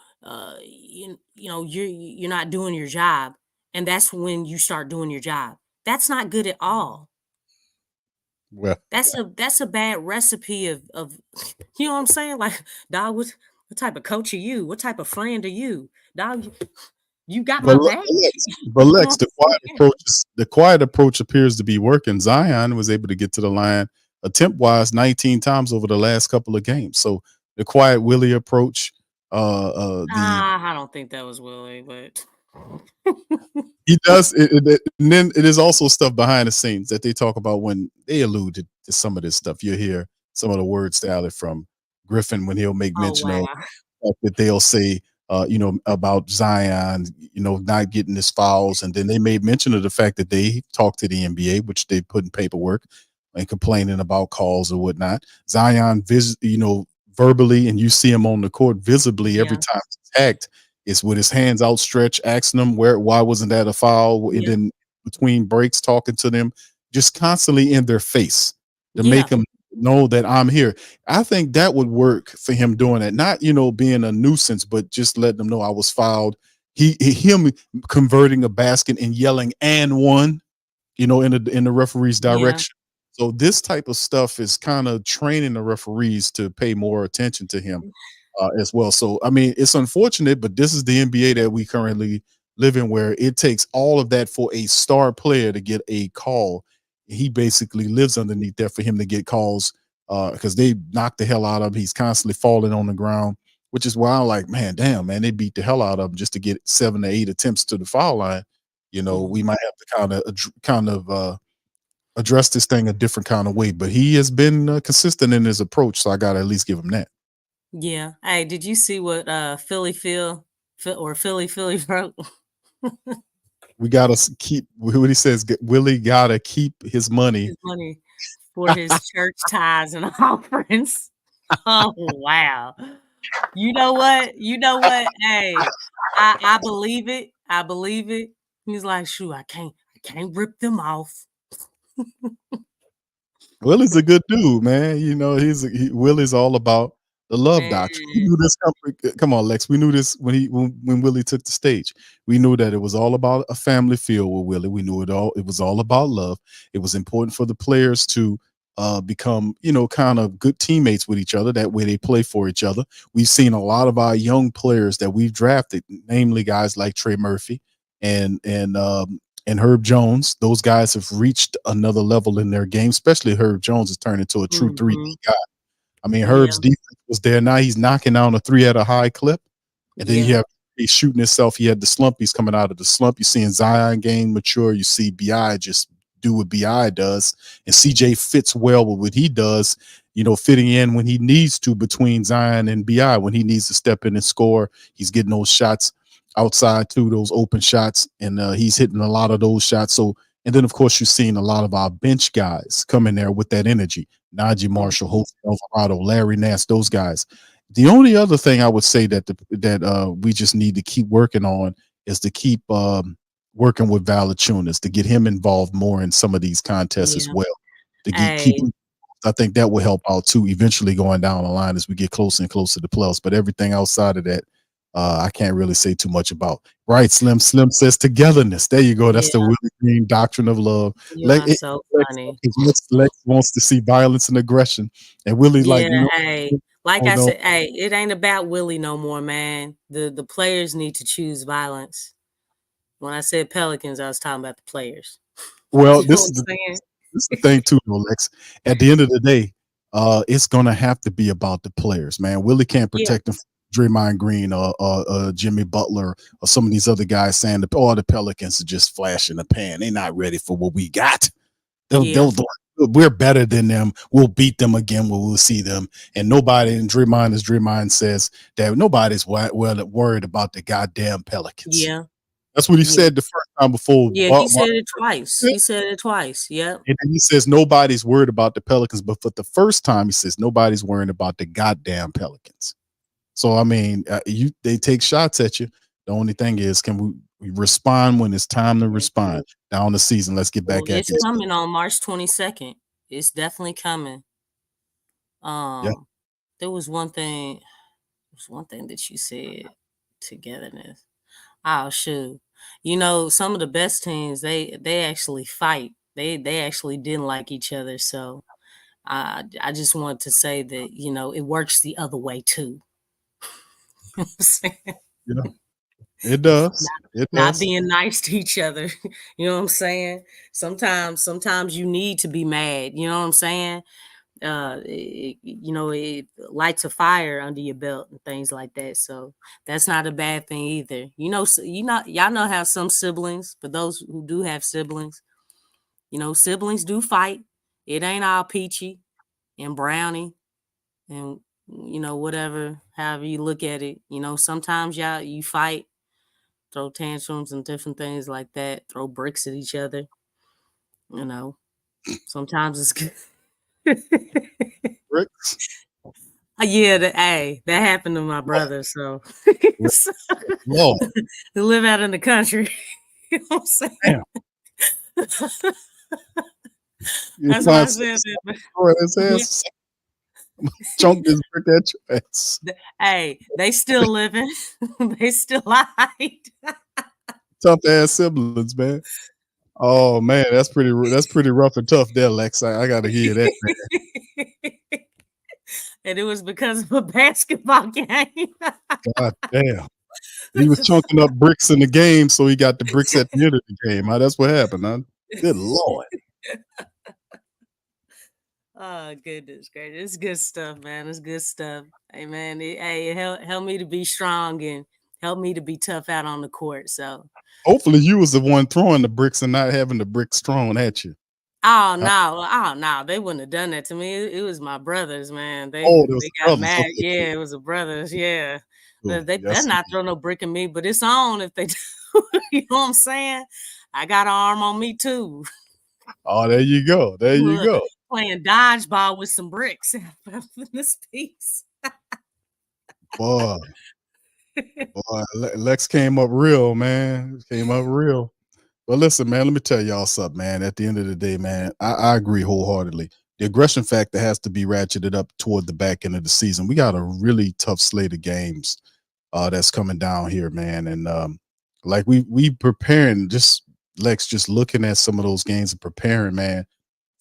doing your job. And that's when you start doing your job. That's not good at all. well, That's a bad recipe of you know what I'm saying? Like, dog, what type of coach are you? What type of friend are you? Dog, you got my but back. Lex, the quiet approach appears to be working. Zion was able to get to the line attempt wise 19 times over the last couple of games. So the quiet Willie approach, I don't think that was Willie, but he does and then it is also stuff behind the scenes that they talk about when they allude to some of this stuff. You hear some of the words salad from Griffin when he'll make oh mention wow. of that they'll say about Zion, not getting his fouls, and then they made mention of the fact that they talked to the NBA, which they put in paperwork, and complaining about calls or whatnot. Zion verbally, and you see him on the court visibly every Yeah. time he's tagged, is with his hands outstretched, asking them why wasn't that a foul, and Yeah. then between breaks talking to them, just constantly in their face to Yeah. make them know that I'm here. I think that would work for him doing that, not being a nuisance, but just letting them know I was fouled. Him converting a basket and yelling and one, in the referee's Yeah. direction. So this type of stuff is kind of training the referees to pay more attention to him as well. So I mean, it's unfortunate, but this is the NBA that we currently live in, where it takes all of that for a star player to get a call. He basically lives underneath that for him to get calls because they knock the hell out of him. He's constantly falling on the ground, which is why I'm like, man, damn, man, they beat the hell out of him just to get 7 to 8 attempts to the foul line. We might have to kind of address this thing a different kind of way, but he has been consistent in his approach, so I got to at least give him that. Yeah. Hey, did you see what Philly wrote? We got to keep what he says. Willie got to keep his money. His money for his church tithes and offerings. Oh wow. You know what? Hey, I believe it. I believe it. He's like, shoot, I can't rip them off. Willie's a good dude, man. Willie's all about the love doctrine. We knew this. Come on, Lex. We knew this when Willie took the stage. We knew that it was all about a family feel with Willie. We knew it was all about love. It was important for the players to become, kind of good teammates with each other. That way they play for each other. We've seen a lot of our young players that we've drafted, namely guys like Trey Murphy and Herb Jones. Those guys have reached another level in their game, especially Herb Jones has turned into a true 3D guy. I mean, Herb's defense was there. Now he's knocking down a three at a high clip. And then you have he's shooting himself. He had the slump. He's coming out of the slump. You're seeing Zion gain mature. You see BI just do what BI does. And CJ fits well with what he does, fitting in when he needs to between Zion and BI. When he needs to step in and score, he's getting those shots outside too, those open shots. And he's hitting a lot of those shots. So, and then, of course, you're seeing a lot of our bench guys come in there with that energy. Najee Marshall, Jose Alvarado, Larry Nance, those guys. The only other thing I would say that we just need to keep working on is to keep working with Valanciunas to get him involved more in some of these contests as well. I think that will help out too, eventually going down the line as we get closer and closer to the playoffs. But everything outside of that, I can't really say too much about. Right, Slim says togetherness. There you go. That's the Willie Green doctrine of love. Lex, so funny. Lex wants to see violence and aggression, and Willie's like, like I said, it ain't about Willie no more, man. The players need to choose violence. When I said Pelicans, I was talking about the players. Well, this is the thing too, though, Lex. At the end of the day, it's gonna have to be about the players, man. Willie can't protect them from Draymond Green or Jimmy Butler or some of these other guys saying the Pelicans are just flash in the pan. They're not ready for what we got. We're better than them. We'll beat them again when we'll see them. And nobody, and Draymond, as Draymond says, that nobody's worried about the goddamn Pelicans. Yeah. That's what he said the first time before. Yeah, he said it twice. He said it twice. Yeah. And he says nobody's worried about the Pelicans, but for the first time, he says nobody's worrying about the goddamn Pelicans. So I mean, they take shots at you. The only thing is, can we respond when it's time to respond? Down the season, let's get back at it. It's coming on March 22nd. It's definitely coming. There was one thing. That you said. Togetherness. Oh shoot! Some of the best teams they actually fight. They actually didn't like each other. So I just want to say that it works the other way too. You know what I'm saying? Yeah, it does. Not being nice to each other. You know what I'm saying? Sometimes you need to be mad. You know what I'm saying? It lights a fire under your belt and things like that. So that's not a bad thing either. Y'all know how some siblings, for those who do have siblings, siblings do fight. It ain't all peachy and brownie and whatever, however you look at it. Sometimes you fight, throw tantrums and different things like that, throw bricks at each other. Sometimes it's good. Bricks. Yeah, that happened to my brother. So Whoa. They live out in the country. You know what I'm saying? Damn. That's why I said that. Chunk this brick at your ass. Hey, they still living. They still lied. Tough ass siblings, man. Oh man, that's pretty rough and tough there, Lex. I gotta hear that, man. And it was because of a basketball game. God damn. He was chunking up bricks in the game, so he got the bricks at the end of the game. That's what happened, huh? Good Lord. Oh, goodness gracious. It's good stuff, man. It's good stuff. Hey, man. It help me to be strong and help me to be tough out on the court. So hopefully you was the one throwing the bricks and not having the bricks thrown at you. Oh no, they wouldn't have done that to me. It was my brothers, man. They got mad. Okay. Yeah, it was the brothers. Yeah. They're not throwing no brick at me, but it's on if they do. You know what I'm saying? I got an arm on me too. Oh, there you go. There you go. Playing dodgeball with some bricks in this piece. Boy, Lex came up real, man. Came up real. But listen, man, let me tell y'all something, man. At the end of the day, man, I agree wholeheartedly. The aggression factor has to be ratcheted up toward the back end of the season. We got a really tough slate of games that's coming down here, man. And like we preparing, just Lex, just looking at some of those games and preparing, man,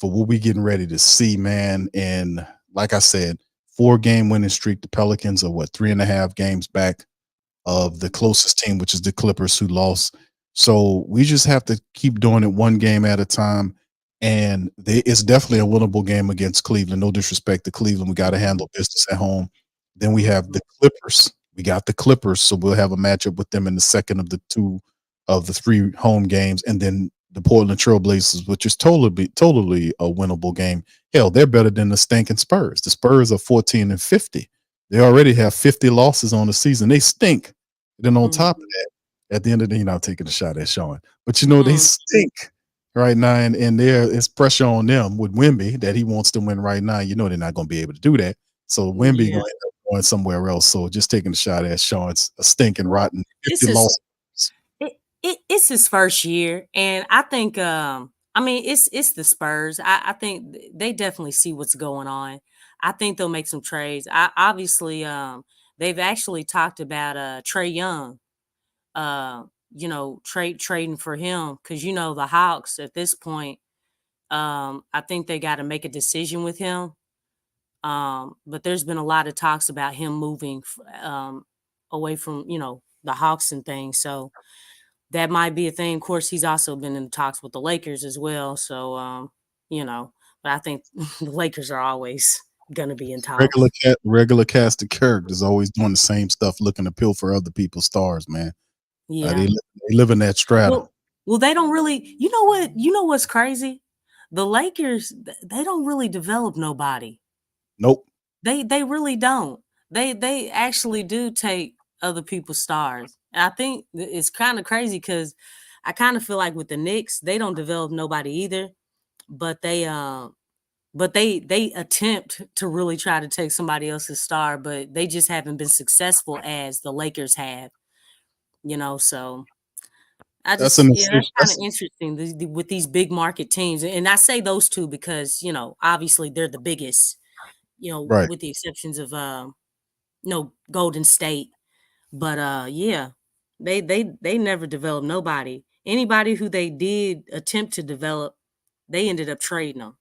for what we getting ready to see, man. And like I said, 4-game winning streak. The Pelicans are what, 3.5 games back of the closest team, which is the Clippers, who lost. So we just have to keep doing it one game at a time. And it's definitely a winnable game against Cleveland. No disrespect to Cleveland. We got to handle business at home. Then we have the Clippers. We got the Clippers. So we'll have a matchup with them in the second of the 3 home games. And then the Portland Trailblazers, which is totally a winnable game. Hell, they're better than the stinking Spurs. The Spurs are 14-50. They already have 50 losses on the season. They stink. Then on top of that, at the end of the day, you're not taking a shot at Sean, but they stink right now, and there's pressure on them with Wemby that he wants to win right now. They're not going to be able to do that. So Wemby going to end up going somewhere else. So just taking a shot at Sean's a stinking rotten 50 losses. It's his first year, and I think it's the Spurs. I think they definitely see what's going on. I think they'll make some trades. Obviously they've actually talked about Trae Young, trading for him, because the Hawks at this point, I think they got to make a decision with him. But there's been a lot of talks about him moving away from the Hawks and things. So that might be a thing. Of course, he's also been in talks with the Lakers as well. So but I think the Lakers are always gonna be in talks. Regular cast of characters always doing the same stuff, looking to pilfer other people's stars, man. Yeah. They live in that strata. Well, they don't really. You know what? You know what's crazy? The Lakers, they don't really develop nobody. Nope. They really don't. They actually do take other people's stars. And I think it's kind of crazy because I kind of feel like with the Knicks, they don't develop nobody either, but they attempt to really try to take somebody else's star, but they just haven't been successful as the Lakers have. So That's that's an kind of interesting with these big market teams. And I say those two because, obviously they're the biggest, right. with the exceptions of, Golden State. But they never developed nobody. Anybody who they did attempt to develop, they ended up trading them.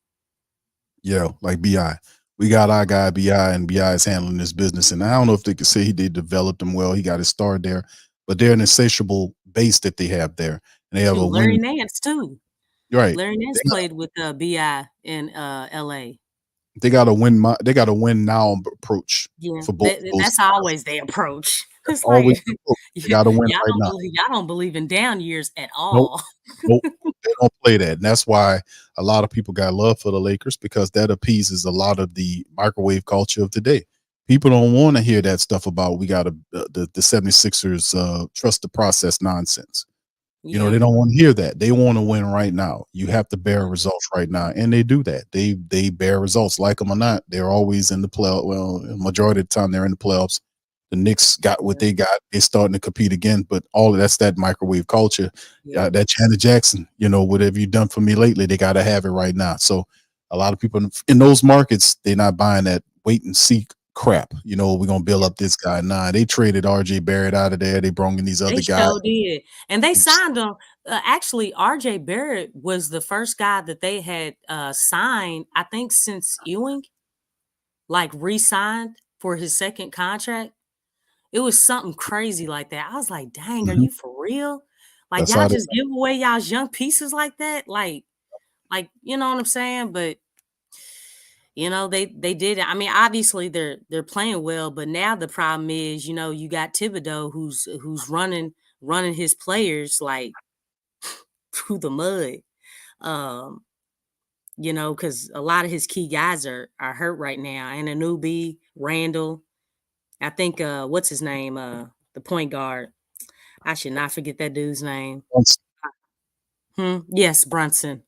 Yeah, like BI. We got our guy BI, and BI is handling this business. And I don't know if they could say he did develop him well. He got his start there, but they're an insatiable base that they have there. And they have And Larry Nance too. Right. Larry Nance played with BI in LA. They got a win. They got a win now approach. Yeah, for both. That's always their approach. It's Always like they got to win y'all right now. y'all don't believe in down years at Nope. all. Nope. They don't play that. And that's why a lot of people got love for the Lakers, because that appeases a lot of the microwave culture of today. People don't want to hear that stuff about we got the 76ers trust the process nonsense. They don't want to hear that. They want to win right now. You have to bear results right now. And they do that. They bear results, like them or not. They're always in the playoff. Well, majority of the time they're in the playoffs. The Knicks got what they got. They're starting to compete again, but all of that's that microwave culture. That Janet Jackson, what have you done for me lately? They got to have it right now. So a lot of people in those markets, they're not buying that wait and see crap. We're going to build up this guy. Nah, they traded RJ Barrett out of there. They brought in these other guys. They sure did. And they signed him. Actually, RJ Barrett was the first guy that they had signed, I think, since Ewing, like re-signed for his second contract. It was something crazy like that. I was like, dang, are you for real? Like, That's y'all how just give away y'all's young pieces like that? Like, you know what I'm saying? But they did it. I mean, obviously they're playing well, but now the problem is, you got Thibodeau who's running his players like through the mud. Because a lot of his key guys are hurt right now. Anunoby, Randall. I think what's his name? The point guard. I should not forget that dude's name. Yes, Brunson.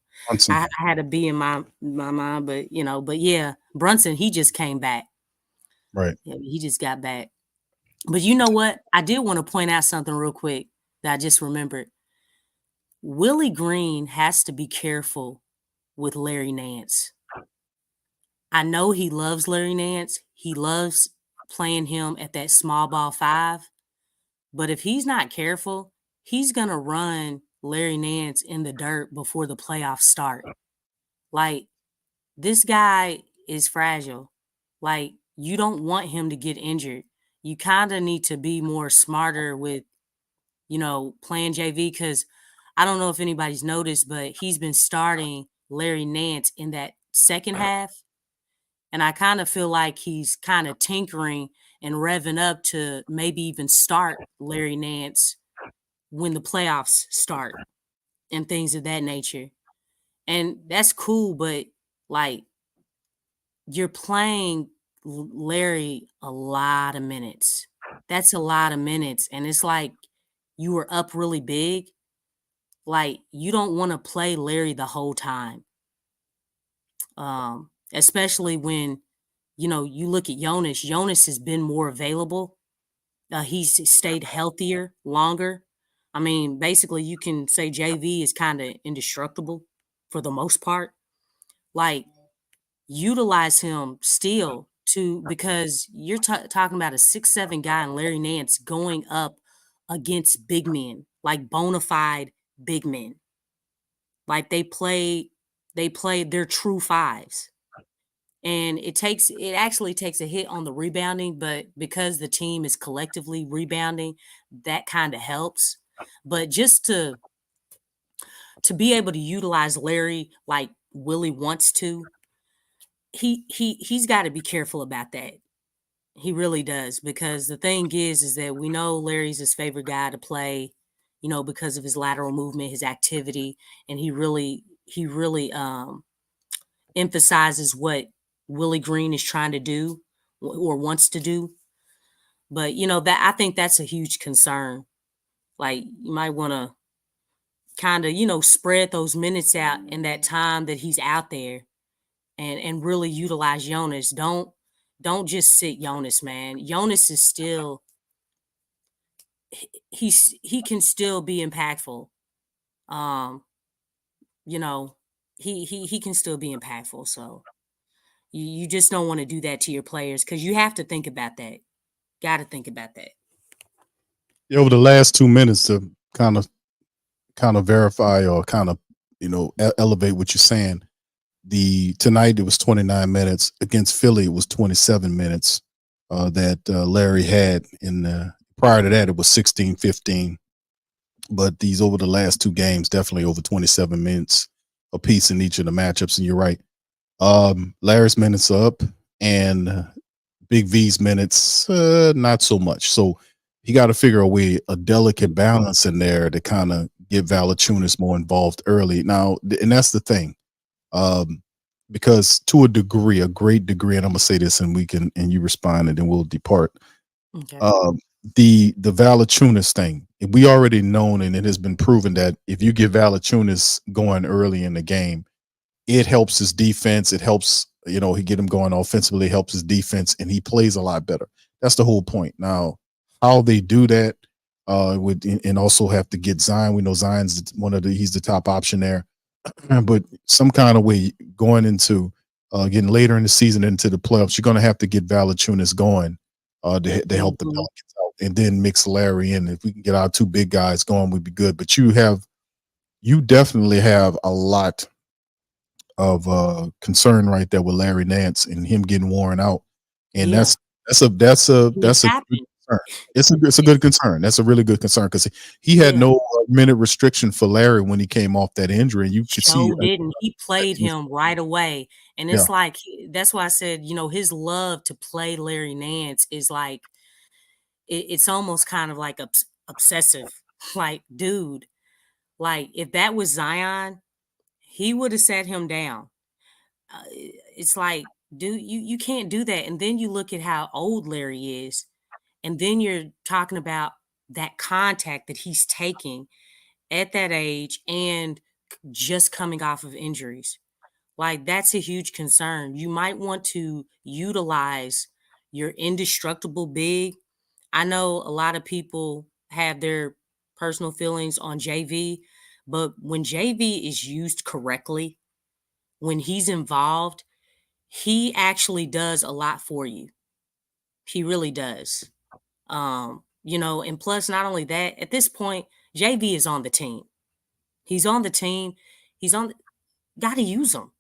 I had a B in my mind, but yeah, Brunson, he just came back. Right. Yeah, he just got back. But you know what? I did want to point out something real quick that I just remembered. Willie Green has to be careful with Larry Nance. I know he loves Larry Nance. He loves playing him at that small ball 5. But if he's not careful, he's going to run Larry Nance in the dirt before the playoffs start. Like, This guy is fragile. Like, you don't want him to get injured. You kind of need to be more smarter with, playing JV, because I don't know if anybody's noticed, but he's been starting Larry Nance in that second half. And I kind of feel like he's kind of tinkering and revving up to maybe even start Larry Nance when the playoffs start and things of that nature. And that's cool, but like, you're playing Larry a lot of minutes. That's a lot of minutes. And it's like you were up really big. Like, you don't want to play Larry the whole time. Especially when, you look at Jonas. Jonas has been more available. He's stayed healthier longer. I mean, basically, you can say JV is kind of indestructible for the most part. Like, utilize him still because you're talking about a 6'7" guy and Larry Nance going up against big men, like bona fide big men. Like, they play their true fives. And it actually takes a hit on the rebounding, but because the team is collectively rebounding, that kind of helps. But just to be able to utilize Larry like Willie wants to, he's got to be careful about that. He really does, because the thing is that we know Larry's his favorite guy to play, because of his lateral movement, his activity, and he really emphasizes what Willie Green is trying to do or wants to do. But that, I think that's a huge concern. Like, you might want to kind of spread those minutes out in that time that he's out there, and really utilize Jonas. Don't just sit Jonas, man. Jonas is still he can still be impactful. He can still be impactful. So you just don't want to do that to your players, because you have to think about that. Got to think about that. Yeah, over the last 2 minutes to kind of verify or kind of elevate what you're saying. Tonight it was 29 minutes against Philly. It was 27 minutes that Larry had. Prior to that, it was 16-15. But these over the last two games, definitely over 27 minutes apiece in each of the matchups. And you're right. Larry's minutes are up, and Big V's minutes not so much. So you got to figure a delicate balance in there to kind of get Valanciunas more involved early. Now, and that's the thing. Because to a great degree, and I'm gonna say this, and you respond, and then we'll depart. Okay. The Valanciunas thing, we already known, and it has been proven that if you get Valanciunas going early in the game, it helps his defense. It helps, he get him going offensively, helps his defense, and he plays a lot better. That's the whole point. Now, how they do that, and also have to get Zion. We know Zion's he's the top option there. But some kind of way going into getting later in the season into the playoffs, you're going to have to get Valanciunas going to help the Pelicans out, and then mix Larry in. If we can get our two big guys going, we'd be good. But you definitely have a lot of concern right there with Larry Nance and him getting worn out, and that's a good concern. It's a good concern. That's a really good concern, because he had no minute restriction for Larry when he came off that injury. And you could see he played him right away. And it's like, that's why I said, his love to play Larry Nance is like, it's almost kind of like obsessive. Like, dude, like, if that was Zion, he would have sat him down. It's like, dude, you can't do that. And then you look at how old Larry is. And then you're talking about that contact that he's taking at that age and just coming off of injuries. Like, that's a huge concern. You might want to utilize your indestructible big. I know a lot of people have their personal feelings on JV, but when JV is used correctly, when he's involved, he actually does a lot for you. He really does. And plus, not only that, at this point, JV is on the team. He's on the team. Got to use him.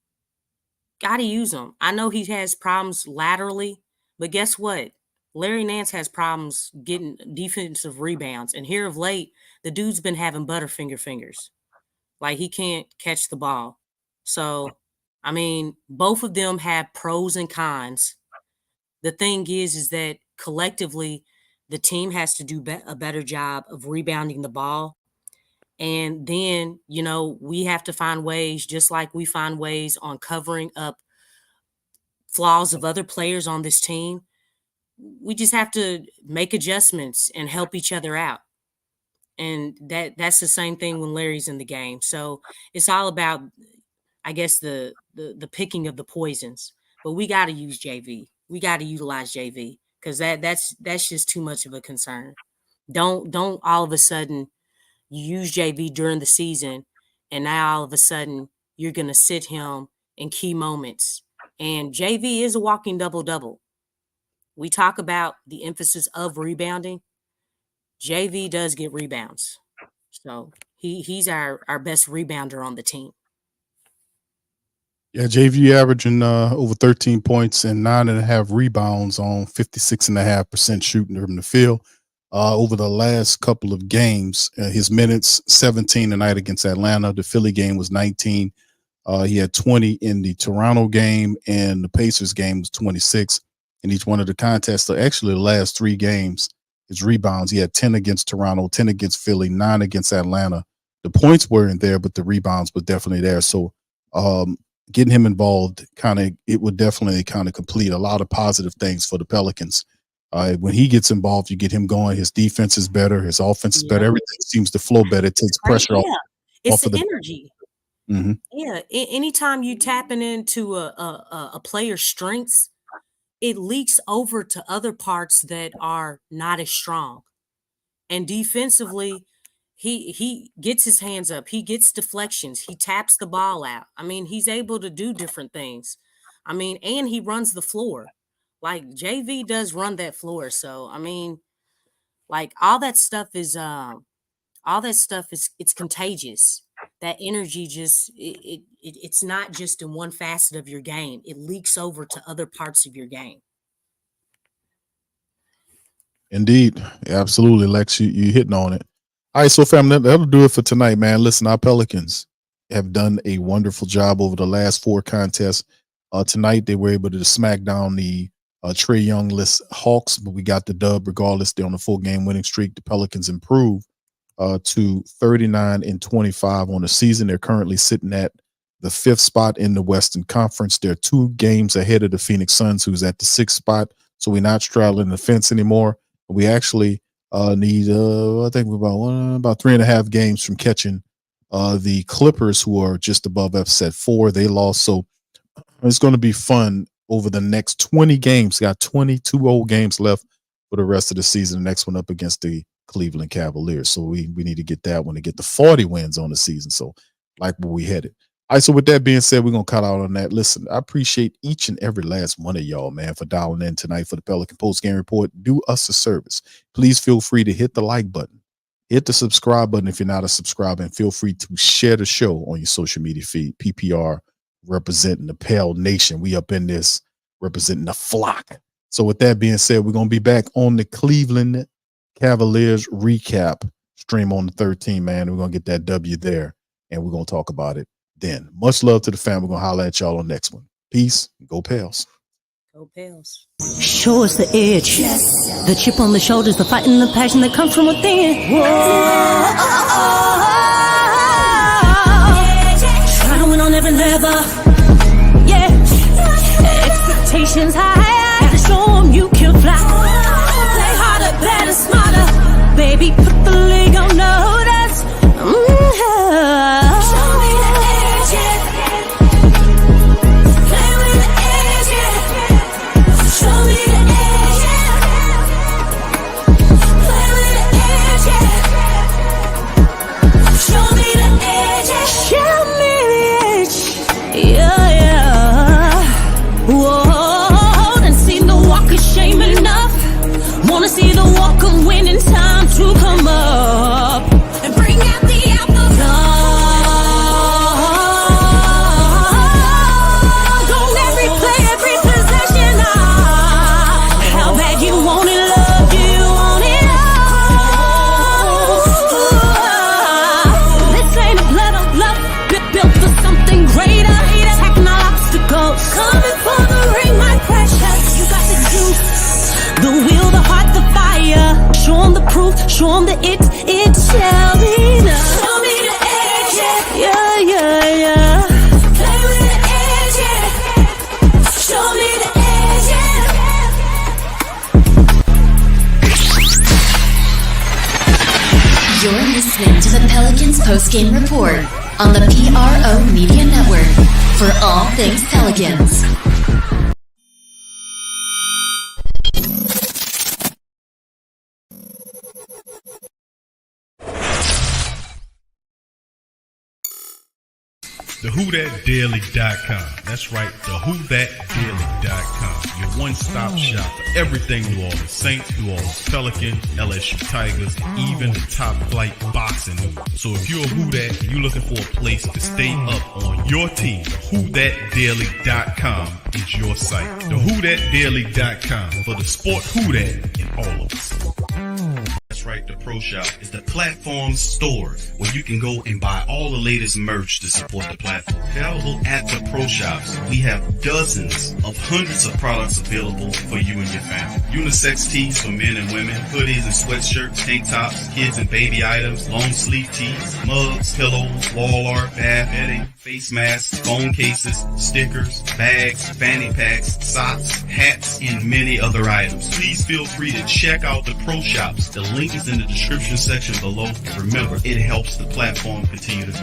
Gotta use him. I know he has problems laterally, but guess what? Larry Nance has problems getting defensive rebounds. And here of late, the dude's been having Butterfinger fingers. Like he can't catch the ball. So, I mean, both of them have pros and cons. The thing is that collectively, the team has to do a better job of rebounding the ball. And then, you know, we have to find ways, just like we find ways on covering up flaws of other players on this team. We just have to make adjustments and help each other out. And that's the same thing when Larry's in the game. So it's all about, I guess, the picking of the poisons. But we got to use JV. We got to utilize JV because that's just too much of a concern. Don't all of a sudden you use JV during the season, and now all of a sudden you're going to sit him in key moments. And JV is a walking double-double. We talk about the emphasis of rebounding. JV does get rebounds. So he's our best rebounder on the team. Yeah, JV averaging over 13 points and 9.5 rebounds on 56.5% shooting from the field. Over the last couple of games, his minutes 17 tonight against Atlanta. The Philly game was 19. He had 20 in the Toronto game, and the Pacers game was 26. In each one of the contests, so actually the last 3 games, his rebounds, he had 10 against Toronto, 10 against Philly, 9 against Atlanta. The points weren't there, but the rebounds were definitely there. So getting him involved it would definitely kind of complete a lot of positive things for the Pelicans. When he gets involved, you get him going. His defense is better. His offense is better. Everything seems to flow better. It takes pressure off. It's off the of energy. Mm-hmm. Yeah. Anytime you tapping into a player's strengths, it leaks over to other parts that are not as strong. And defensively, he gets his hands up. He gets deflections. He taps the ball out. I mean, he's able to do different things. I mean, and he runs the floor. Like JV does run that floor. So, I mean, like all that stuff is it's contagious. That energy just it's not just in one facet of your game. It leaks over to other parts of your game. Indeed. Absolutely, Lex. You hitting on it. All right, so fam, that'll do it for tonight, man. Listen, our Pelicans have done a wonderful job over the last 4 contests. Tonight, they were able to smack down the Trae Young-less Hawks, but we got the dub regardless. They're on a 4-game winning streak. The Pelicans improved to 39-25 on the season. They're currently sitting at the 5th spot in the Western Conference. They're 2 games ahead of the Phoenix Suns, who's at the 6th spot. So we're not straddling the fence anymore. We actually need, I think we're about 3.5 games from catching the Clippers, who are just above us at 4. They lost. So it's going to be fun over the next 20 games. Got 22 old games left for the rest of the season. The next one up against the Cleveland Cavaliers. So we need to get that one to get the 40 wins on the season. So like where we headed. All right, so with that being said, we're going to cut out on that. Listen, I appreciate each and every last one of y'all, man, for dialing in tonight for the Pelican Postgame Report. Do us a service. Please feel free to hit the like button. Hit the subscribe button if you're not a subscriber, and feel free to share the show on your social media feed. PPR representing the Pale Nation. We up in this representing the flock. So with that being said, we're going to be back on the Cleveland Cavaliers recap stream on the 13th, man. We're going to get that W there, and we're going to talk about it then. Much love to the family. We're going to holler at y'all on the next one. Peace. Go Pels. Go Pels. Show us the edge. Yes. The chip on the shoulders, the fight and the passion that comes from within. Whoa. Try to win on every level. Yeah. Expectations high. Gotta show them you can fly. Play harder, better, smarter. Baby, put the league on notice. Show me the edge, yeah. Play with the edge, yeah. Show me the edge, yeah. Play with the edge, yeah. Show me the edge, yeah. Show me the edge, yeah, yeah. Whoa, the Show 'em that it shall be done. Show me the edge, yeah, yeah, yeah. Play with the edge, yeah. Show me the edge, yeah. You're listening to the Pelicans Postgame Report on the PRO Media Network for all things Pelicans. TheWhoThatDaily.com. That's right, TheWhoThatDaily.com. Your one-stop shop for everything New Orleans Saints, New Orleans Pelicans, LSU Tigers, even the top flight boxing news. So if you're a Who That and you're looking for a place to stay up on your team, TheWhoThatDaily.com is your site. TheWhoThatDaily.com for the sport Who That in all of us. That's right, the Pro Shop is the platform store where you can go and buy all the latest merch to support the platform. Available at the Pro Shops, we have dozens of hundreds of products available for you and your family. Unisex tees for men and women, hoodies and sweatshirts, tank tops, kids and baby items, long sleeve tees, mugs, pillows, wall art, bath bedding, face masks, phone cases, stickers, bags, fanny packs, socks, hats, and many other items. Please feel free to check out the Pro Shops. The link is in the description section below. And remember, it helps the platform continue to grow.